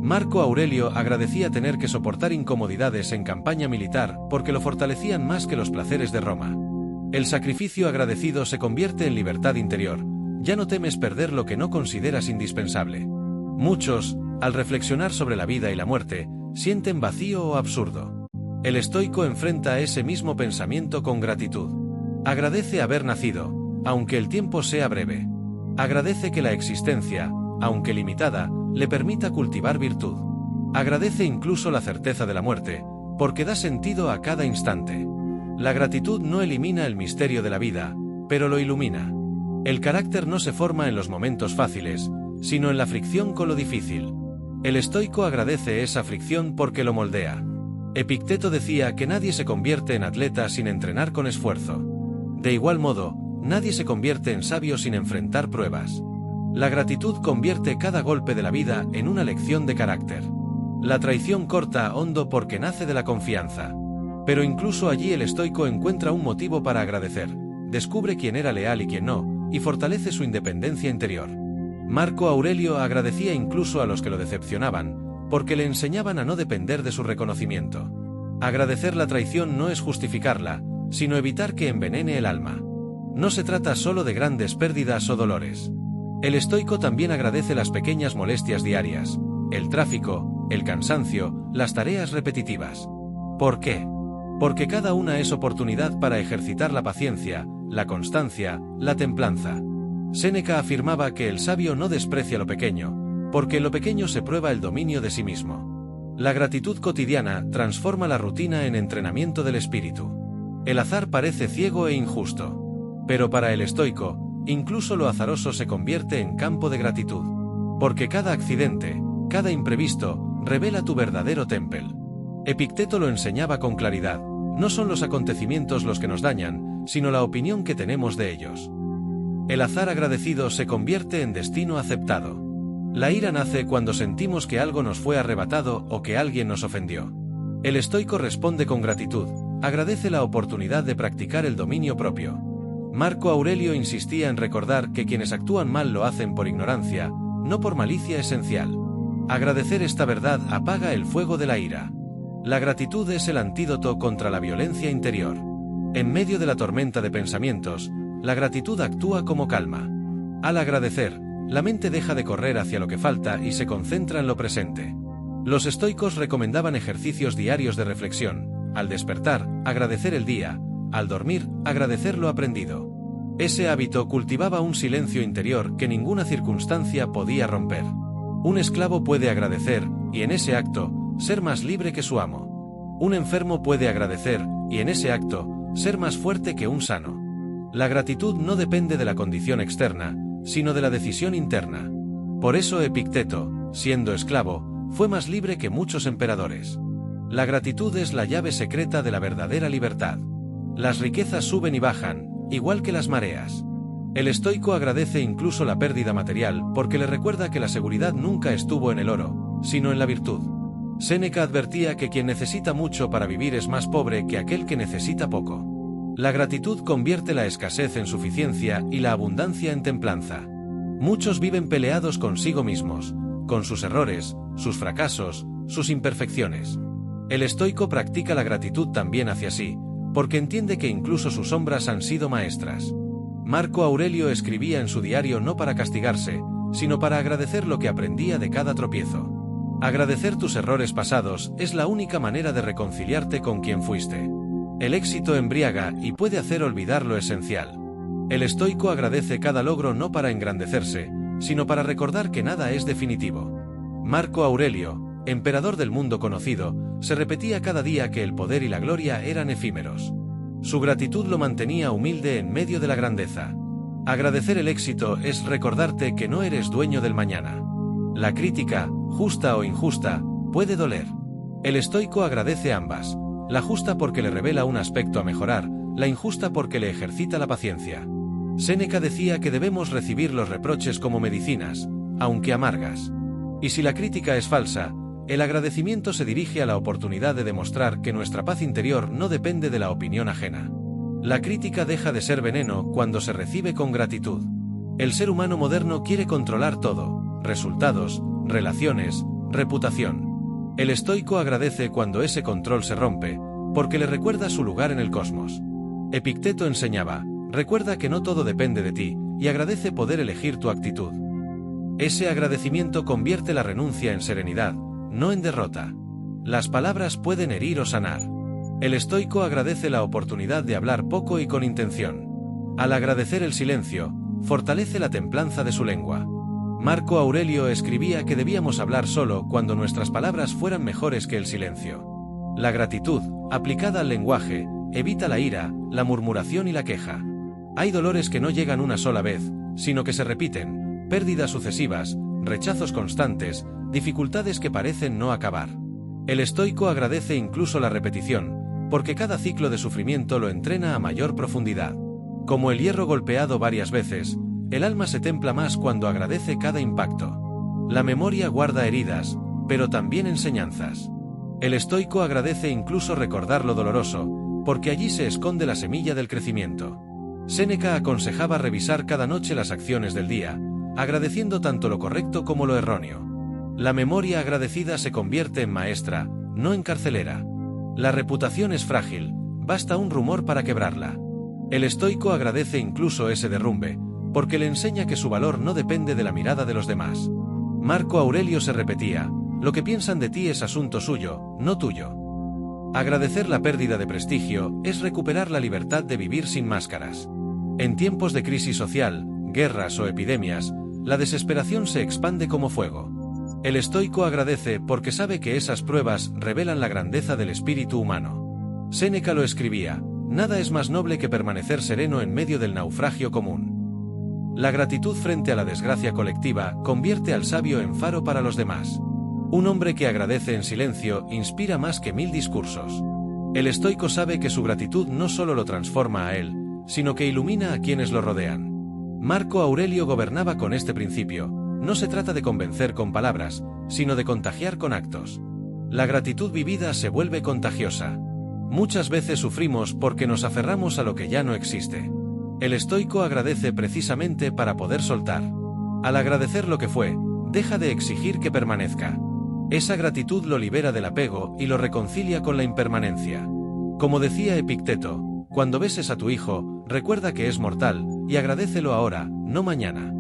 Marco Aurelio agradecía tener que soportar incomodidades en campaña militar porque lo fortalecían más que los placeres de Roma. El sacrificio agradecido se convierte en libertad interior. Ya no temes perder lo que no consideras indispensable. Muchos, al reflexionar sobre la vida y la muerte, sienten vacío o absurdo. El estoico enfrenta ese mismo pensamiento con gratitud. Agradece haber nacido, aunque el tiempo sea breve. Agradece que la existencia, aunque limitada, le permita cultivar virtud. Agradece incluso la certeza de la muerte, porque da sentido a cada instante. La gratitud no elimina el misterio de la vida, pero lo ilumina. El carácter no se forma en los momentos fáciles, sino en la fricción con lo difícil. El estoico agradece esa fricción porque lo moldea. Epicteto decía que nadie se convierte en atleta sin entrenar con esfuerzo. De igual modo, nadie se convierte en sabio sin enfrentar pruebas. La gratitud convierte cada golpe de la vida en una lección de carácter. La traición corta hondo porque nace de la confianza. Pero incluso allí el estoico encuentra un motivo para agradecer, descubre quién era leal y quién no, y fortalece su independencia interior. Marco Aurelio agradecía incluso a los que lo decepcionaban, porque le enseñaban a no depender de su reconocimiento. Agradecer la traición no es justificarla, sino evitar que envenene el alma. No se trata solo de grandes pérdidas o dolores. El estoico también agradece las pequeñas molestias diarias, el tráfico, el cansancio, las tareas repetitivas. ¿Por qué? Porque cada una es oportunidad para ejercitar la paciencia, la constancia, la templanza. Séneca afirmaba que el sabio no desprecia lo pequeño, porque en lo pequeño se prueba el dominio de sí mismo. La gratitud cotidiana transforma la rutina en entrenamiento del espíritu. El azar parece ciego e injusto. Pero para el estoico, incluso lo azaroso se convierte en campo de gratitud. Porque cada accidente, cada imprevisto, revela tu verdadero temple. Epicteto lo enseñaba con claridad: no son los acontecimientos los que nos dañan, sino la opinión que tenemos de ellos. El azar agradecido se convierte en destino aceptado. La ira nace cuando sentimos que algo nos fue arrebatado o que alguien nos ofendió. El estoico responde con gratitud, agradece la oportunidad de practicar el dominio propio. Marco Aurelio insistía en recordar que quienes actúan mal lo hacen por ignorancia, no por malicia esencial. Agradecer esta verdad apaga el fuego de la ira. La gratitud es el antídoto contra la violencia interior. En medio de la tormenta de pensamientos, la gratitud actúa como calma. Al agradecer, la mente deja de correr hacia lo que falta y se concentra en lo presente. Los estoicos recomendaban ejercicios diarios de reflexión: al despertar, agradecer el día; al dormir, agradecer lo aprendido. Ese hábito cultivaba un silencio interior que ninguna circunstancia podía romper. Un esclavo puede agradecer, y en ese acto, ser más libre que su amo. Un enfermo puede agradecer, y en ese acto, ser más fuerte que un sano. La gratitud no depende de la condición externa, sino de la decisión interna. Por eso Epicteto, siendo esclavo, fue más libre que muchos emperadores. La gratitud es la llave secreta de la verdadera libertad. Las riquezas suben y bajan, igual que las mareas. El estoico agradece incluso la pérdida material porque le recuerda que la seguridad nunca estuvo en el oro, sino en la virtud. Séneca advertía que quien necesita mucho para vivir es más pobre que aquel que necesita poco. La gratitud convierte la escasez en suficiencia y la abundancia en templanza. Muchos viven peleados consigo mismos, con sus errores, sus fracasos, sus imperfecciones. El estoico practica la gratitud también hacia sí, porque entiende que incluso sus sombras han sido maestras. Marco Aurelio escribía en su diario no para castigarse, sino para agradecer lo que aprendía de cada tropiezo. Agradecer tus errores pasados es la única manera de reconciliarte con quien fuiste. El éxito embriaga y puede hacer olvidar lo esencial. El estoico agradece cada logro no para engrandecerse, sino para recordar que nada es definitivo. Marco Aurelio, emperador del mundo conocido, se repetía cada día que el poder y la gloria eran efímeros. Su gratitud lo mantenía humilde en medio de la grandeza. Agradecer el éxito es recordarte que no eres dueño del mañana. La crítica, justa o injusta, puede doler. El estoico agradece ambas, la justa porque le revela un aspecto a mejorar, la injusta porque le ejercita la paciencia. Séneca decía que debemos recibir los reproches como medicinas, aunque amargas. Y si la crítica es falsa, el agradecimiento se dirige a la oportunidad de demostrar que nuestra paz interior no depende de la opinión ajena. La crítica deja de ser veneno cuando se recibe con gratitud. El ser humano moderno quiere controlar todo: resultados, relaciones, reputación. El estoico agradece cuando ese control se rompe, porque le recuerda su lugar en el cosmos. Epicteto enseñaba: recuerda que no todo depende de ti, y agradece poder elegir tu actitud. Ese agradecimiento convierte la renuncia en serenidad, no en derrota. Las palabras pueden herir o sanar. El estoico agradece la oportunidad de hablar poco y con intención. Al agradecer el silencio, fortalece la templanza de su lengua. Marco Aurelio escribía que debíamos hablar solo cuando nuestras palabras fueran mejores que el silencio. La gratitud, aplicada al lenguaje, evita la ira, la murmuración y la queja. Hay dolores que no llegan una sola vez, sino que se repiten: pérdidas sucesivas, rechazos constantes, dificultades que parecen no acabar. El estoico agradece incluso la repetición, porque cada ciclo de sufrimiento lo entrena a mayor profundidad. Como el hierro golpeado varias veces, el alma se templa más cuando agradece cada impacto. La memoria guarda heridas, pero también enseñanzas. El estoico agradece incluso recordar lo doloroso, porque allí se esconde la semilla del crecimiento. Séneca aconsejaba revisar cada noche las acciones del día, agradeciendo tanto lo correcto como lo erróneo. La memoria agradecida se convierte en maestra, no en carcelera. La reputación es frágil, basta un rumor para quebrarla. El estoico agradece incluso ese derrumbe, porque le enseña que su valor no depende de la mirada de los demás. Marco Aurelio se repetía: lo que piensan de ti es asunto suyo, no tuyo. Agradecer la pérdida de prestigio es recuperar la libertad de vivir sin máscaras. En tiempos de crisis social, guerras o epidemias, la desesperación se expande como fuego. El estoico agradece porque sabe que esas pruebas revelan la grandeza del espíritu humano. Séneca lo escribía: nada es más noble que permanecer sereno en medio del naufragio común. La gratitud frente a la desgracia colectiva convierte al sabio en faro para los demás. Un hombre que agradece en silencio inspira más que 1000 discursos. El estoico sabe que su gratitud no solo lo transforma a él, sino que ilumina a quienes lo rodean. Marco Aurelio gobernaba con este principio: no se trata de convencer con palabras, sino de contagiar con actos. La gratitud vivida se vuelve contagiosa. Muchas veces sufrimos porque nos aferramos a lo que ya no existe. El estoico agradece precisamente para poder soltar. Al agradecer lo que fue, deja de exigir que permanezca. Esa gratitud lo libera del apego y lo reconcilia con la impermanencia. Como decía Epicteto: cuando beses a tu hijo, recuerda que es mortal, y agradécelo ahora, no mañana.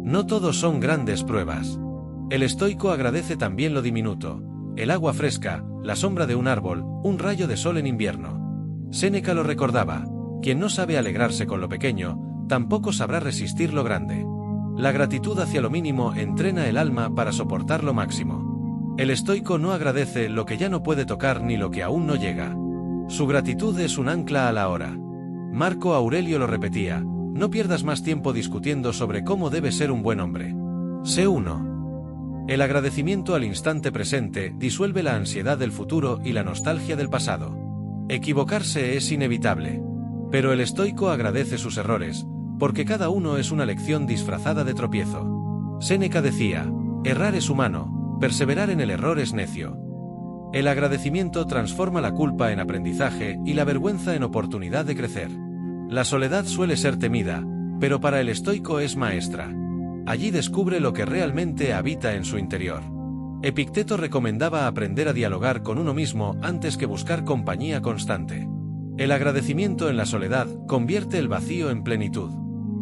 No todos son grandes pruebas. El estoico agradece también lo diminuto: el agua fresca, la sombra de un árbol, un rayo de sol en invierno. Séneca lo recordaba: quien no sabe alegrarse con lo pequeño, tampoco sabrá resistir lo grande. La gratitud hacia lo mínimo entrena el alma para soportar lo máximo. El estoico no agradece lo que ya no puede tocar ni lo que aún no llega. Su gratitud es un ancla a la hora. Marco Aurelio lo repetía: no pierdas más tiempo discutiendo sobre cómo debe ser un buen hombre. Sé uno. El agradecimiento al instante presente disuelve la ansiedad del futuro y la nostalgia del pasado. Equivocarse es inevitable. Pero el estoico agradece sus errores, porque cada uno es una lección disfrazada de tropiezo. Séneca decía: errar es humano, perseverar en el error es necio. El agradecimiento transforma la culpa en aprendizaje y la vergüenza en oportunidad de crecer. La soledad suele ser temida, pero para el estoico es maestra. Allí descubre lo que realmente habita en su interior. Epicteto recomendaba aprender a dialogar con uno mismo antes que buscar compañía constante. El agradecimiento en la soledad convierte el vacío en plenitud.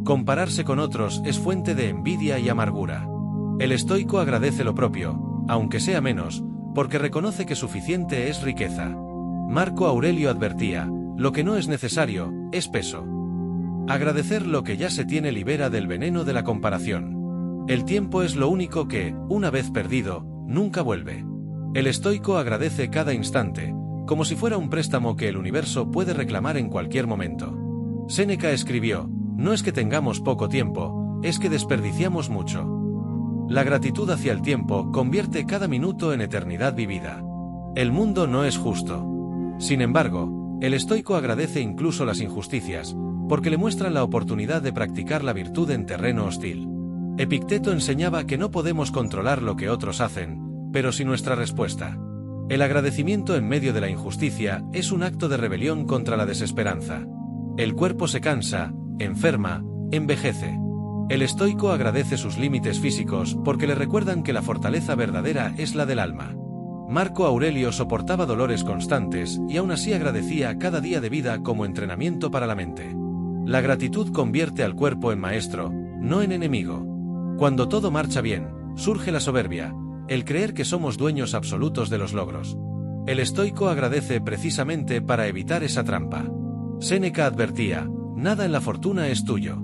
Compararse con otros es fuente de envidia y amargura. El estoico agradece lo propio, aunque sea menos, porque reconoce que suficiente es riqueza. Marco Aurelio advertía: lo que no es necesario, es peso. Agradecer lo que ya se tiene libera del veneno de la comparación. El tiempo es lo único que, una vez perdido, nunca vuelve. El estoico agradece cada instante, como si fuera un préstamo que el universo puede reclamar en cualquier momento. Séneca escribió: no es que tengamos poco tiempo, es que desperdiciamos mucho. La gratitud hacia el tiempo convierte cada minuto en eternidad vivida. El mundo no es justo. Sin embargo, el estoico agradece incluso las injusticias, porque le muestran la oportunidad de practicar la virtud en terreno hostil. Epicteto enseñaba que no podemos controlar lo que otros hacen, pero sí nuestra respuesta. El agradecimiento en medio de la injusticia es un acto de rebelión contra la desesperanza. El cuerpo se cansa, enferma, envejece. El estoico agradece sus límites físicos porque le recuerdan que la fortaleza verdadera es la del alma. Marco Aurelio soportaba dolores constantes y aún así agradecía cada día de vida como entrenamiento para la mente. La gratitud convierte al cuerpo en maestro, no en enemigo. Cuando todo marcha bien, surge la soberbia, el creer que somos dueños absolutos de los logros. El estoico agradece precisamente para evitar esa trampa. Séneca advertía: nada en la fortuna es tuyo.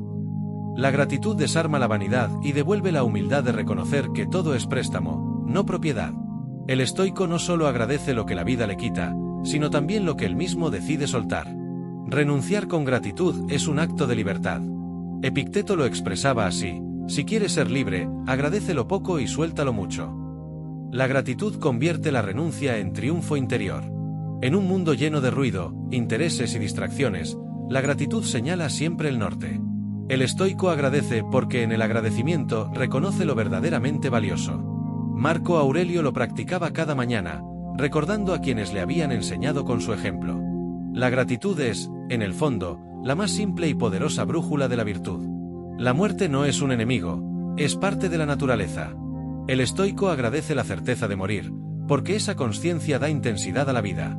La gratitud desarma la vanidad y devuelve la humildad de reconocer que todo es préstamo, no propiedad. El estoico no solo agradece lo que la vida le quita, sino también lo que él mismo decide soltar. Renunciar con gratitud es un acto de libertad. Epicteto lo expresaba así: si quieres ser libre, agradece lo poco y suelta lo mucho. La gratitud convierte la renuncia en triunfo interior. En un mundo lleno de ruido, intereses y distracciones, la gratitud señala siempre el norte. El estoico agradece porque en el agradecimiento reconoce lo verdaderamente valioso. Marco Aurelio lo practicaba cada mañana, recordando a quienes le habían enseñado con su ejemplo. La gratitud es, en el fondo, la más simple y poderosa brújula de la virtud. La muerte no es un enemigo, es parte de la naturaleza. El estoico agradece la certeza de morir, porque esa consciencia da intensidad a la vida.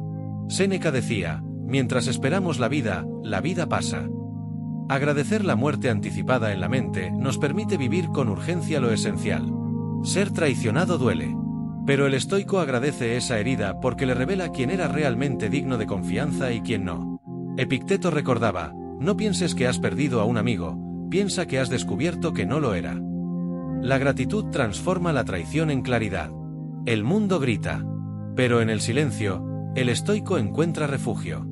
Séneca decía, mientras esperamos la vida pasa. Agradecer la muerte anticipada en la mente nos permite vivir con urgencia lo esencial. Ser traicionado duele. Pero el estoico agradece esa herida porque le revela quién era realmente digno de confianza y quién no. Epicteto recordaba, no pienses que has perdido a un amigo, piensa que has descubierto que no lo era. La gratitud transforma la traición en claridad. El mundo grita. Pero en el silencio, el estoico encuentra refugio.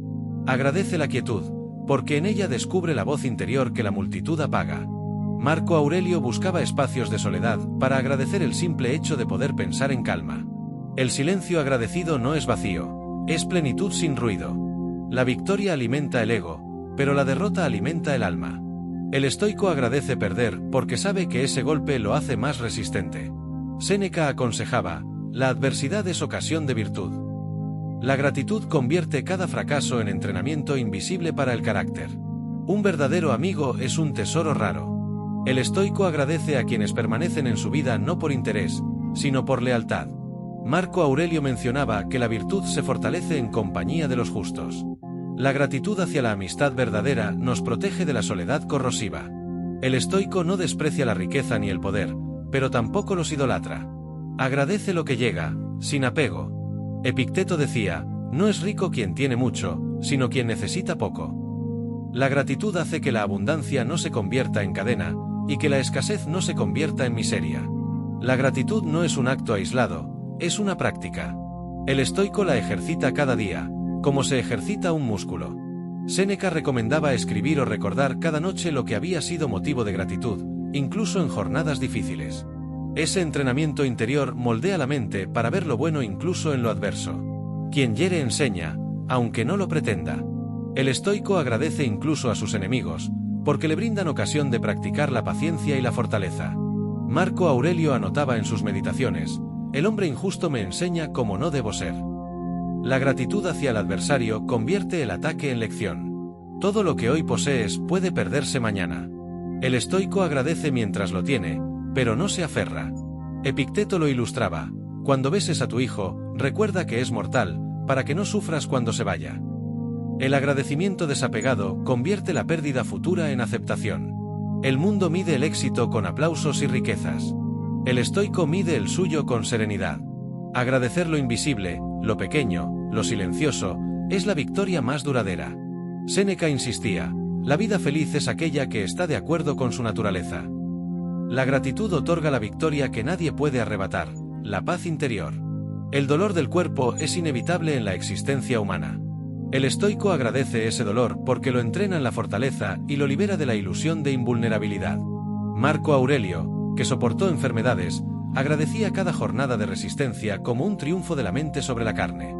Agradece la quietud, porque en ella descubre la voz interior que la multitud apaga. Marco Aurelio buscaba espacios de soledad para agradecer el simple hecho de poder pensar en calma. El silencio agradecido no es vacío, es plenitud sin ruido. La victoria alimenta el ego, pero la derrota alimenta el alma. El estoico agradece perder porque sabe que ese golpe lo hace más resistente. Séneca aconsejaba, la adversidad es ocasión de virtud. La gratitud convierte cada fracaso en entrenamiento invisible para el carácter. Un verdadero amigo es un tesoro raro. El estoico agradece a quienes permanecen en su vida no por interés, sino por lealtad. Marco Aurelio mencionaba que la virtud se fortalece en compañía de los justos. La gratitud hacia la amistad verdadera nos protege de la soledad corrosiva. El estoico no desprecia la riqueza ni el poder, pero tampoco los idolatra. Agradece lo que llega, sin apego. Epicteto decía, no es rico quien tiene mucho, sino quien necesita poco. La gratitud hace que la abundancia no se convierta en cadena, y que la escasez no se convierta en miseria. La gratitud no es un acto aislado, es una práctica. El estoico la ejercita cada día, como se ejercita un músculo. Séneca recomendaba escribir o recordar cada noche lo que había sido motivo de gratitud, incluso en jornadas difíciles. Ese entrenamiento interior moldea la mente para ver lo bueno incluso en lo adverso. Quien hiere enseña, aunque no lo pretenda. El estoico agradece incluso a sus enemigos, porque le brindan ocasión de practicar la paciencia y la fortaleza. Marco Aurelio anotaba en sus meditaciones, el hombre injusto me enseña cómo no debo ser. La gratitud hacia el adversario convierte el ataque en lección. Todo lo que hoy posees puede perderse mañana. El estoico agradece mientras lo tiene, pero no se aferra. Epicteto lo ilustraba, cuando beses a tu hijo, recuerda que es mortal, para que no sufras cuando se vaya. El agradecimiento desapegado convierte la pérdida futura en aceptación. El mundo mide el éxito con aplausos y riquezas. El estoico mide el suyo con serenidad. Agradecer lo invisible, lo pequeño, lo silencioso, es la victoria más duradera. Séneca insistía, la vida feliz es aquella que está de acuerdo con su naturaleza. La gratitud otorga la victoria que nadie puede arrebatar, la paz interior. El dolor del cuerpo es inevitable en la existencia humana. El estoico agradece ese dolor porque lo entrena en la fortaleza y lo libera de la ilusión de invulnerabilidad. Marco Aurelio, que soportó enfermedades, agradecía cada jornada de resistencia como un triunfo de la mente sobre la carne.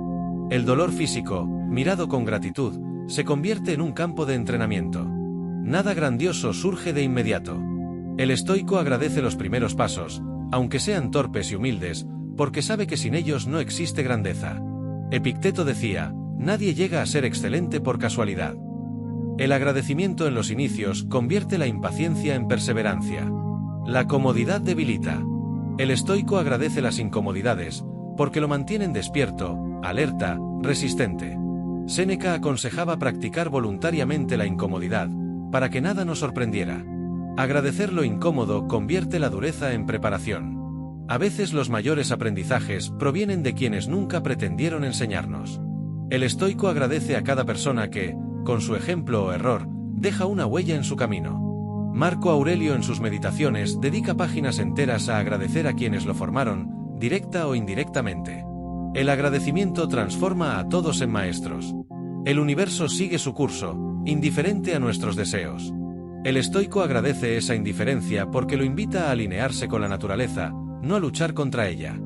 El dolor físico, mirado con gratitud, se convierte en un campo de entrenamiento. Nada grandioso surge de inmediato. El estoico agradece los primeros pasos, aunque sean torpes y humildes, porque sabe que sin ellos no existe grandeza. Epicteto decía, nadie llega a ser excelente por casualidad. El agradecimiento en los inicios convierte la impaciencia en perseverancia. La comodidad debilita. El estoico agradece las incomodidades, porque lo mantienen despierto, alerta, resistente. Séneca aconsejaba practicar voluntariamente la incomodidad, para que nada nos sorprendiera. Agradecer lo incómodo convierte la dureza en preparación. A veces los mayores aprendizajes provienen de quienes nunca pretendieron enseñarnos. El estoico agradece a cada persona que, con su ejemplo o error, deja una huella en su camino. Marco Aurelio en sus meditaciones dedica páginas enteras a agradecer a quienes lo formaron, directa o indirectamente. El agradecimiento transforma a todos en maestros. El universo sigue su curso, indiferente a nuestros deseos. El estoico agradece esa indiferencia porque lo invita a alinearse con la naturaleza, no a luchar contra ella.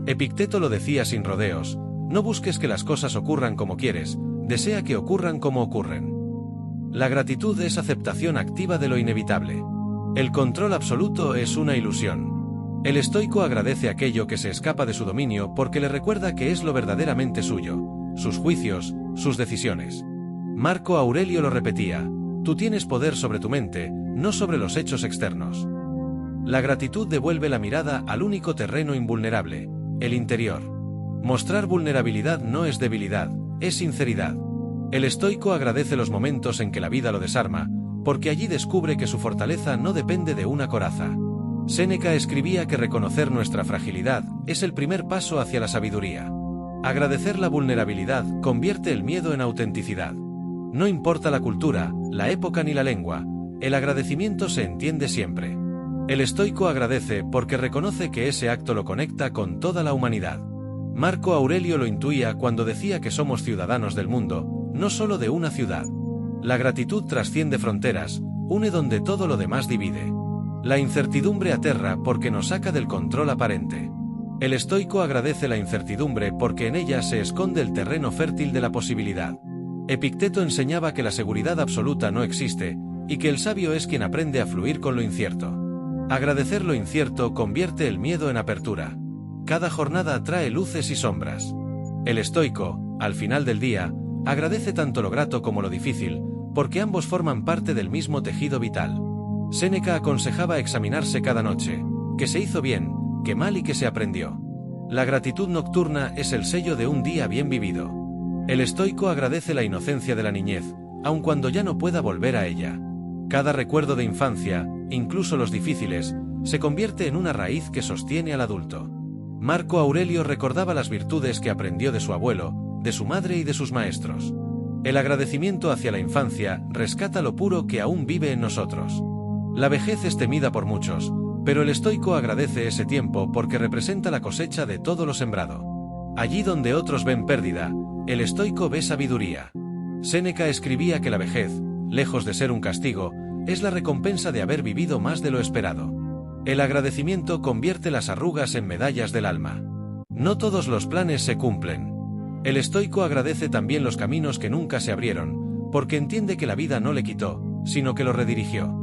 Epicteto lo decía sin rodeos, no busques que las cosas ocurran como quieres, desea que ocurran como ocurren. La gratitud es aceptación activa de lo inevitable. El control absoluto es una ilusión. El estoico agradece aquello que se escapa de su dominio porque le recuerda que es lo verdaderamente suyo, sus juicios, sus decisiones. Marco Aurelio lo repetía, tú tienes poder sobre tu mente, no sobre los hechos externos. La gratitud devuelve la mirada al único terreno invulnerable, el interior. Mostrar vulnerabilidad no es debilidad, es sinceridad. El estoico agradece los momentos en que la vida lo desarma, porque allí descubre que su fortaleza no depende de una coraza. Séneca escribía que reconocer nuestra fragilidad es el primer paso hacia la sabiduría. Agradecer la vulnerabilidad convierte el miedo en autenticidad. No importa la cultura, la época ni la lengua, el agradecimiento se entiende siempre. El estoico agradece porque reconoce que ese acto lo conecta con toda la humanidad. Marco Aurelio lo intuía cuando decía que somos ciudadanos del mundo, no solo de una ciudad. La gratitud trasciende fronteras, une donde todo lo demás divide. La incertidumbre aterra porque nos saca del control aparente. El estoico agradece la incertidumbre porque en ella se esconde el terreno fértil de la posibilidad. Epicteto enseñaba que la seguridad absoluta no existe, y que el sabio es quien aprende a fluir con lo incierto. Agradecer lo incierto convierte el miedo en apertura. Cada jornada trae luces y sombras. El estoico, al final del día, agradece tanto lo grato como lo difícil, porque ambos forman parte del mismo tejido vital. Séneca aconsejaba examinarse cada noche, que se hizo bien, que mal y que se aprendió. La gratitud nocturna es el sello de un día bien vivido. El estoico agradece la inocencia de la niñez, aun cuando ya no pueda volver a ella. Cada recuerdo de infancia, incluso los difíciles, se convierte en una raíz que sostiene al adulto. Marco Aurelio recordaba las virtudes que aprendió de su abuelo, de su madre y de sus maestros. El agradecimiento hacia la infancia rescata lo puro que aún vive en nosotros. La vejez es temida por muchos, pero el estoico agradece ese tiempo porque representa la cosecha de todo lo sembrado. Allí donde otros ven pérdida, el estoico ve sabiduría. Séneca escribía que la vejez, lejos de ser un castigo, es la recompensa de haber vivido más de lo esperado. El agradecimiento convierte las arrugas en medallas del alma. No todos los planes se cumplen. El estoico agradece también los caminos que nunca se abrieron, porque entiende que la vida no le quitó, sino que lo redirigió.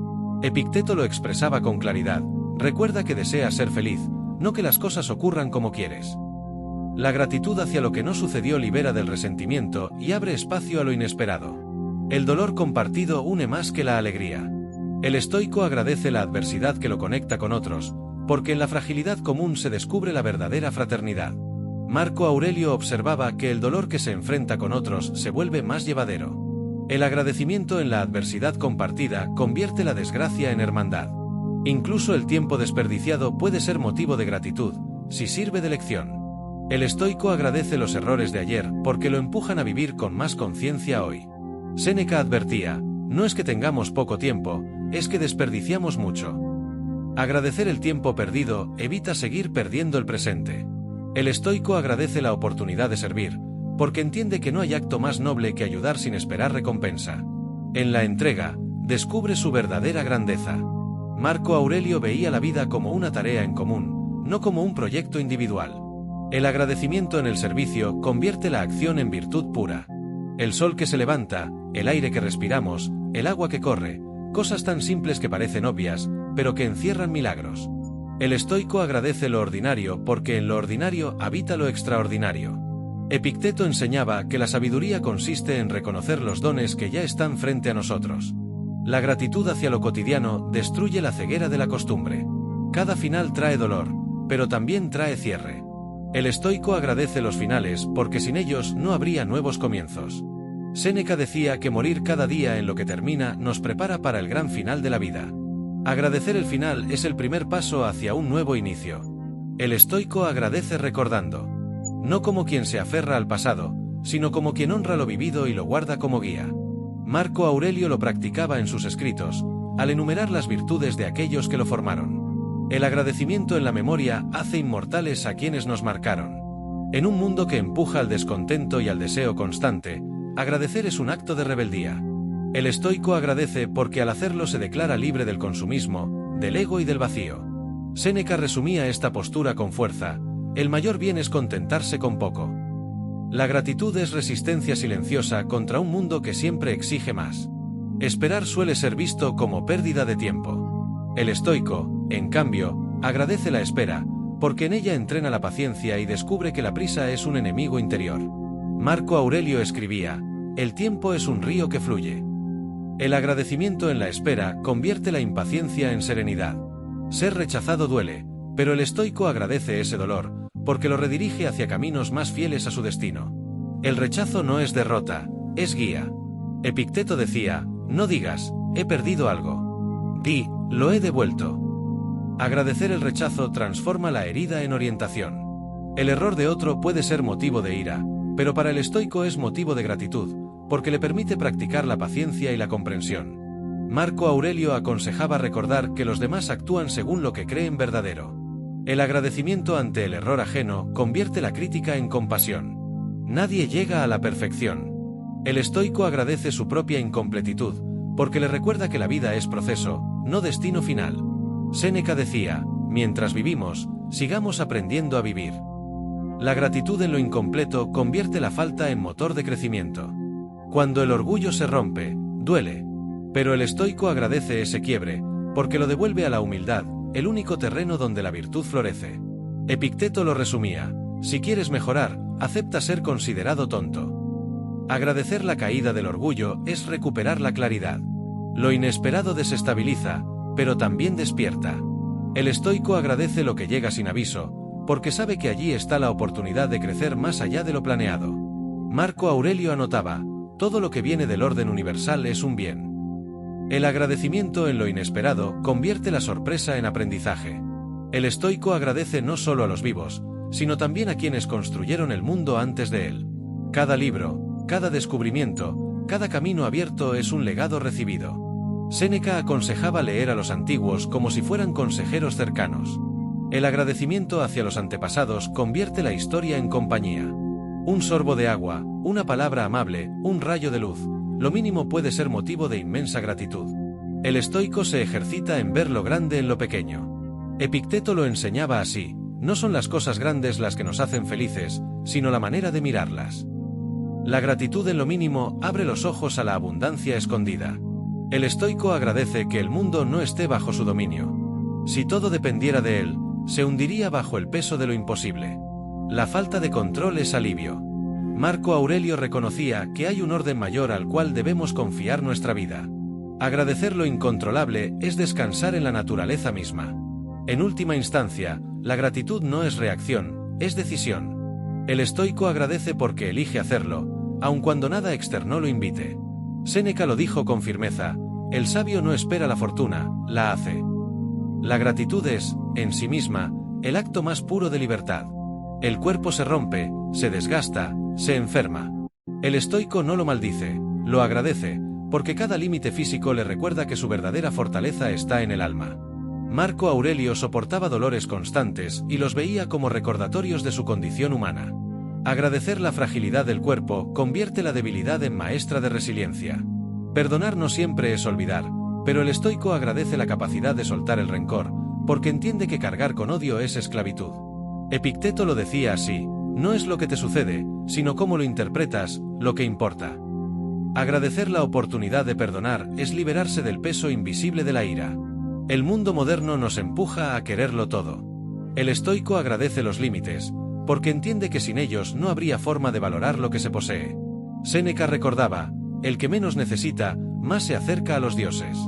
Epicteto lo expresaba con claridad: recuerda que deseas ser feliz, no que las cosas ocurran como quieres. La gratitud hacia lo que no sucedió libera del resentimiento y abre espacio a lo inesperado. El dolor compartido une más que la alegría. El estoico agradece la adversidad que lo conecta con otros, porque en la fragilidad común se descubre la verdadera fraternidad. Marco Aurelio observaba que el dolor que se enfrenta con otros se vuelve más llevadero. El agradecimiento en la adversidad compartida convierte la desgracia en hermandad. Incluso el tiempo desperdiciado puede ser motivo de gratitud, si sirve de lección. El estoico agradece los errores de ayer porque lo empujan a vivir con más conciencia hoy. Séneca advertía: no es que tengamos poco tiempo, es que desperdiciamos mucho. Agradecer el tiempo perdido evita seguir perdiendo el presente. El estoico agradece la oportunidad de servir, porque entiende que no hay acto más noble que ayudar sin esperar recompensa. En la entrega, descubre su verdadera grandeza. Marco Aurelio veía la vida como una tarea en común, no como un proyecto individual. El agradecimiento en el servicio convierte la acción en virtud pura. El sol que se levanta, el aire que respiramos, el agua que corre, cosas tan simples que parecen obvias, pero que encierran milagros. El estoico agradece lo ordinario porque en lo ordinario habita lo extraordinario. Epicteto enseñaba que la sabiduría consiste en reconocer los dones que ya están frente a nosotros. La gratitud hacia lo cotidiano destruye la ceguera de la costumbre. Cada final trae dolor, pero también trae cierre. El estoico agradece los finales porque sin ellos no habría nuevos comienzos. Séneca decía que morir cada día en lo que termina nos prepara para el gran final de la vida. Agradecer el final es el primer paso hacia un nuevo inicio. El estoico agradece recordando. No como quien se aferra al pasado, sino como quien honra lo vivido y lo guarda como guía. Marco Aurelio lo practicaba en sus escritos, al enumerar las virtudes de aquellos que lo formaron. El agradecimiento en la memoria hace inmortales a quienes nos marcaron. En un mundo que empuja al descontento y al deseo constante, agradecer es un acto de rebeldía. El estoico agradece porque al hacerlo se declara libre del consumismo, del ego y del vacío. Séneca resumía esta postura con fuerza: el mayor bien es contentarse con poco. La gratitud es resistencia silenciosa contra un mundo que siempre exige más. Esperar suele ser visto como pérdida de tiempo. El estoico, en cambio, agradece la espera, porque en ella entrena la paciencia y descubre que la prisa es un enemigo interior. Marco Aurelio escribía: el tiempo es un río que fluye. El agradecimiento en la espera convierte la impaciencia en serenidad. Ser rechazado duele, pero el estoico agradece ese dolor, porque lo redirige hacia caminos más fieles a su destino. El rechazo no es derrota, es guía. Epicteto decía, no digas, he perdido algo. Di, lo he devuelto. Agradecer el rechazo transforma la herida en orientación. El error de otro puede ser motivo de ira, pero para el estoico es motivo de gratitud, porque le permite practicar la paciencia y la comprensión. Marco Aurelio aconsejaba recordar que los demás actúan según lo que creen verdadero. El agradecimiento ante el error ajeno convierte la crítica en compasión. Nadie llega a la perfección. El estoico agradece su propia incompletitud, porque le recuerda que la vida es proceso, no destino final. Séneca decía, mientras vivimos, sigamos aprendiendo a vivir. La gratitud en lo incompleto convierte la falta en motor de crecimiento. Cuando el orgullo se rompe, duele. Pero el estoico agradece ese quiebre, porque lo devuelve a la humildad, el único terreno donde la virtud florece. Epicteto lo resumía, si quieres mejorar, acepta ser considerado tonto. Agradecer la caída del orgullo es recuperar la claridad. Lo inesperado desestabiliza, pero también despierta. El estoico agradece lo que llega sin aviso, porque sabe que allí está la oportunidad de crecer más allá de lo planeado. Marco Aurelio anotaba, todo lo que viene del orden universal es un bien. El agradecimiento en lo inesperado convierte la sorpresa en aprendizaje. El estoico agradece no solo a los vivos, sino también a quienes construyeron el mundo antes de él. Cada libro, cada descubrimiento, cada camino abierto es un legado recibido. Séneca aconsejaba leer a los antiguos como si fueran consejeros cercanos. El agradecimiento hacia los antepasados convierte la historia en compañía. Un sorbo de agua, una palabra amable, un rayo de luz, lo mínimo puede ser motivo de inmensa gratitud. El estoico se ejercita en ver lo grande en lo pequeño. Epicteto lo enseñaba así, no son las cosas grandes las que nos hacen felices, sino la manera de mirarlas. La gratitud en lo mínimo abre los ojos a la abundancia escondida. El estoico agradece que el mundo no esté bajo su dominio. Si todo dependiera de él, se hundiría bajo el peso de lo imposible. La falta de control es alivio. Marco Aurelio reconocía que hay un orden mayor al cual debemos confiar nuestra vida. Agradecer lo incontrolable es descansar en la naturaleza misma. En última instancia, la gratitud no es reacción, es decisión. El estoico agradece porque elige hacerlo, aun cuando nada externo lo invite. Séneca lo dijo con firmeza, el sabio no espera la fortuna, la hace. La gratitud es, en sí misma, el acto más puro de libertad. El cuerpo se rompe, se desgasta, se enferma. El estoico no lo maldice, lo agradece, porque cada límite físico le recuerda que su verdadera fortaleza está en el alma. Marco Aurelio soportaba dolores constantes y los veía como recordatorios de su condición humana. Agradecer la fragilidad del cuerpo convierte la debilidad en maestra de resiliencia. Perdonar no siempre es olvidar, pero el estoico agradece la capacidad de soltar el rencor, porque entiende que cargar con odio es esclavitud. Epicteto lo decía así, no es lo que te sucede, sino cómo lo interpretas, lo que importa. Agradecer la oportunidad de perdonar es liberarse del peso invisible de la ira. El mundo moderno nos empuja a quererlo todo. El estoico agradece los límites, porque entiende que sin ellos no habría forma de valorar lo que se posee. Séneca recordaba, el que menos necesita, más se acerca a los dioses.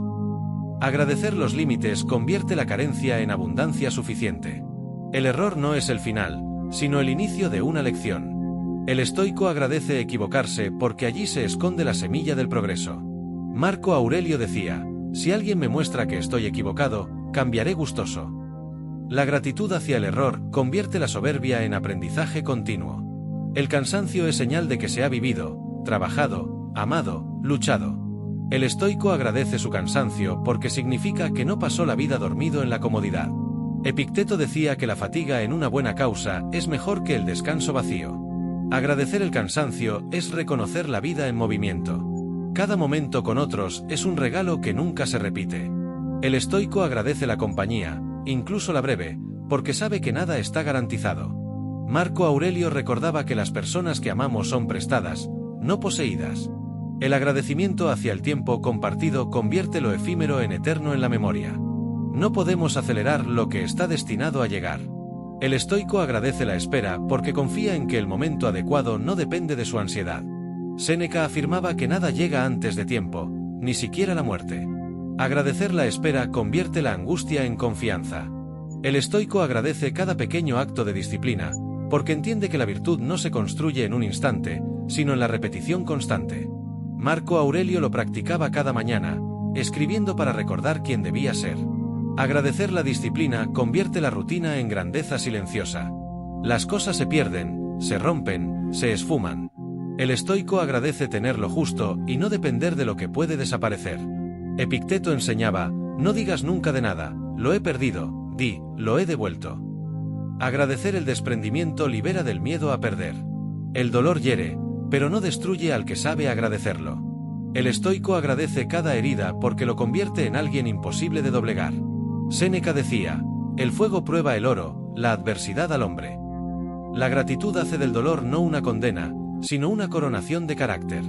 Agradecer los límites convierte la carencia en abundancia suficiente. El error no es el final, sino el inicio de una lección. El estoico agradece equivocarse porque allí se esconde la semilla del progreso. Marco Aurelio decía, si alguien me muestra que estoy equivocado, cambiaré gustoso. La gratitud hacia el error convierte la soberbia en aprendizaje continuo. El cansancio es señal de que se ha vivido, trabajado, amado, luchado. El estoico agradece su cansancio porque significa que no pasó la vida dormido en la comodidad. Epicteto decía que la fatiga en una buena causa es mejor que el descanso vacío. Agradecer el cansancio es reconocer la vida en movimiento. Cada momento con otros es un regalo que nunca se repite. El estoico agradece la compañía, incluso la breve, porque sabe que nada está garantizado. Marco Aurelio recordaba que las personas que amamos son prestadas, no poseídas. El agradecimiento hacia el tiempo compartido convierte lo efímero en eterno en la memoria. No podemos acelerar lo que está destinado a llegar. El estoico agradece la espera porque confía en que el momento adecuado no depende de su ansiedad. Séneca afirmaba que nada llega antes de tiempo, ni siquiera la muerte. Agradecer la espera convierte la angustia en confianza. El estoico agradece cada pequeño acto de disciplina, porque entiende que la virtud no se construye en un instante, sino en la repetición constante. Marco Aurelio lo practicaba cada mañana, escribiendo para recordar quién debía ser. Agradecer la disciplina convierte la rutina en grandeza silenciosa. Las cosas se pierden, se rompen, se esfuman. El estoico agradece tener lo justo y no depender de lo que puede desaparecer. Epicteto enseñaba: no digas nunca de nada, lo he perdido, di, lo he devuelto. Agradecer el desprendimiento libera del miedo a perder. El dolor hiere, pero no destruye al que sabe agradecerlo. El estoico agradece cada herida porque lo convierte en alguien imposible de doblegar. Séneca decía: el fuego prueba el oro, la adversidad al hombre. La gratitud hace del dolor no una condena, sino una coronación de carácter.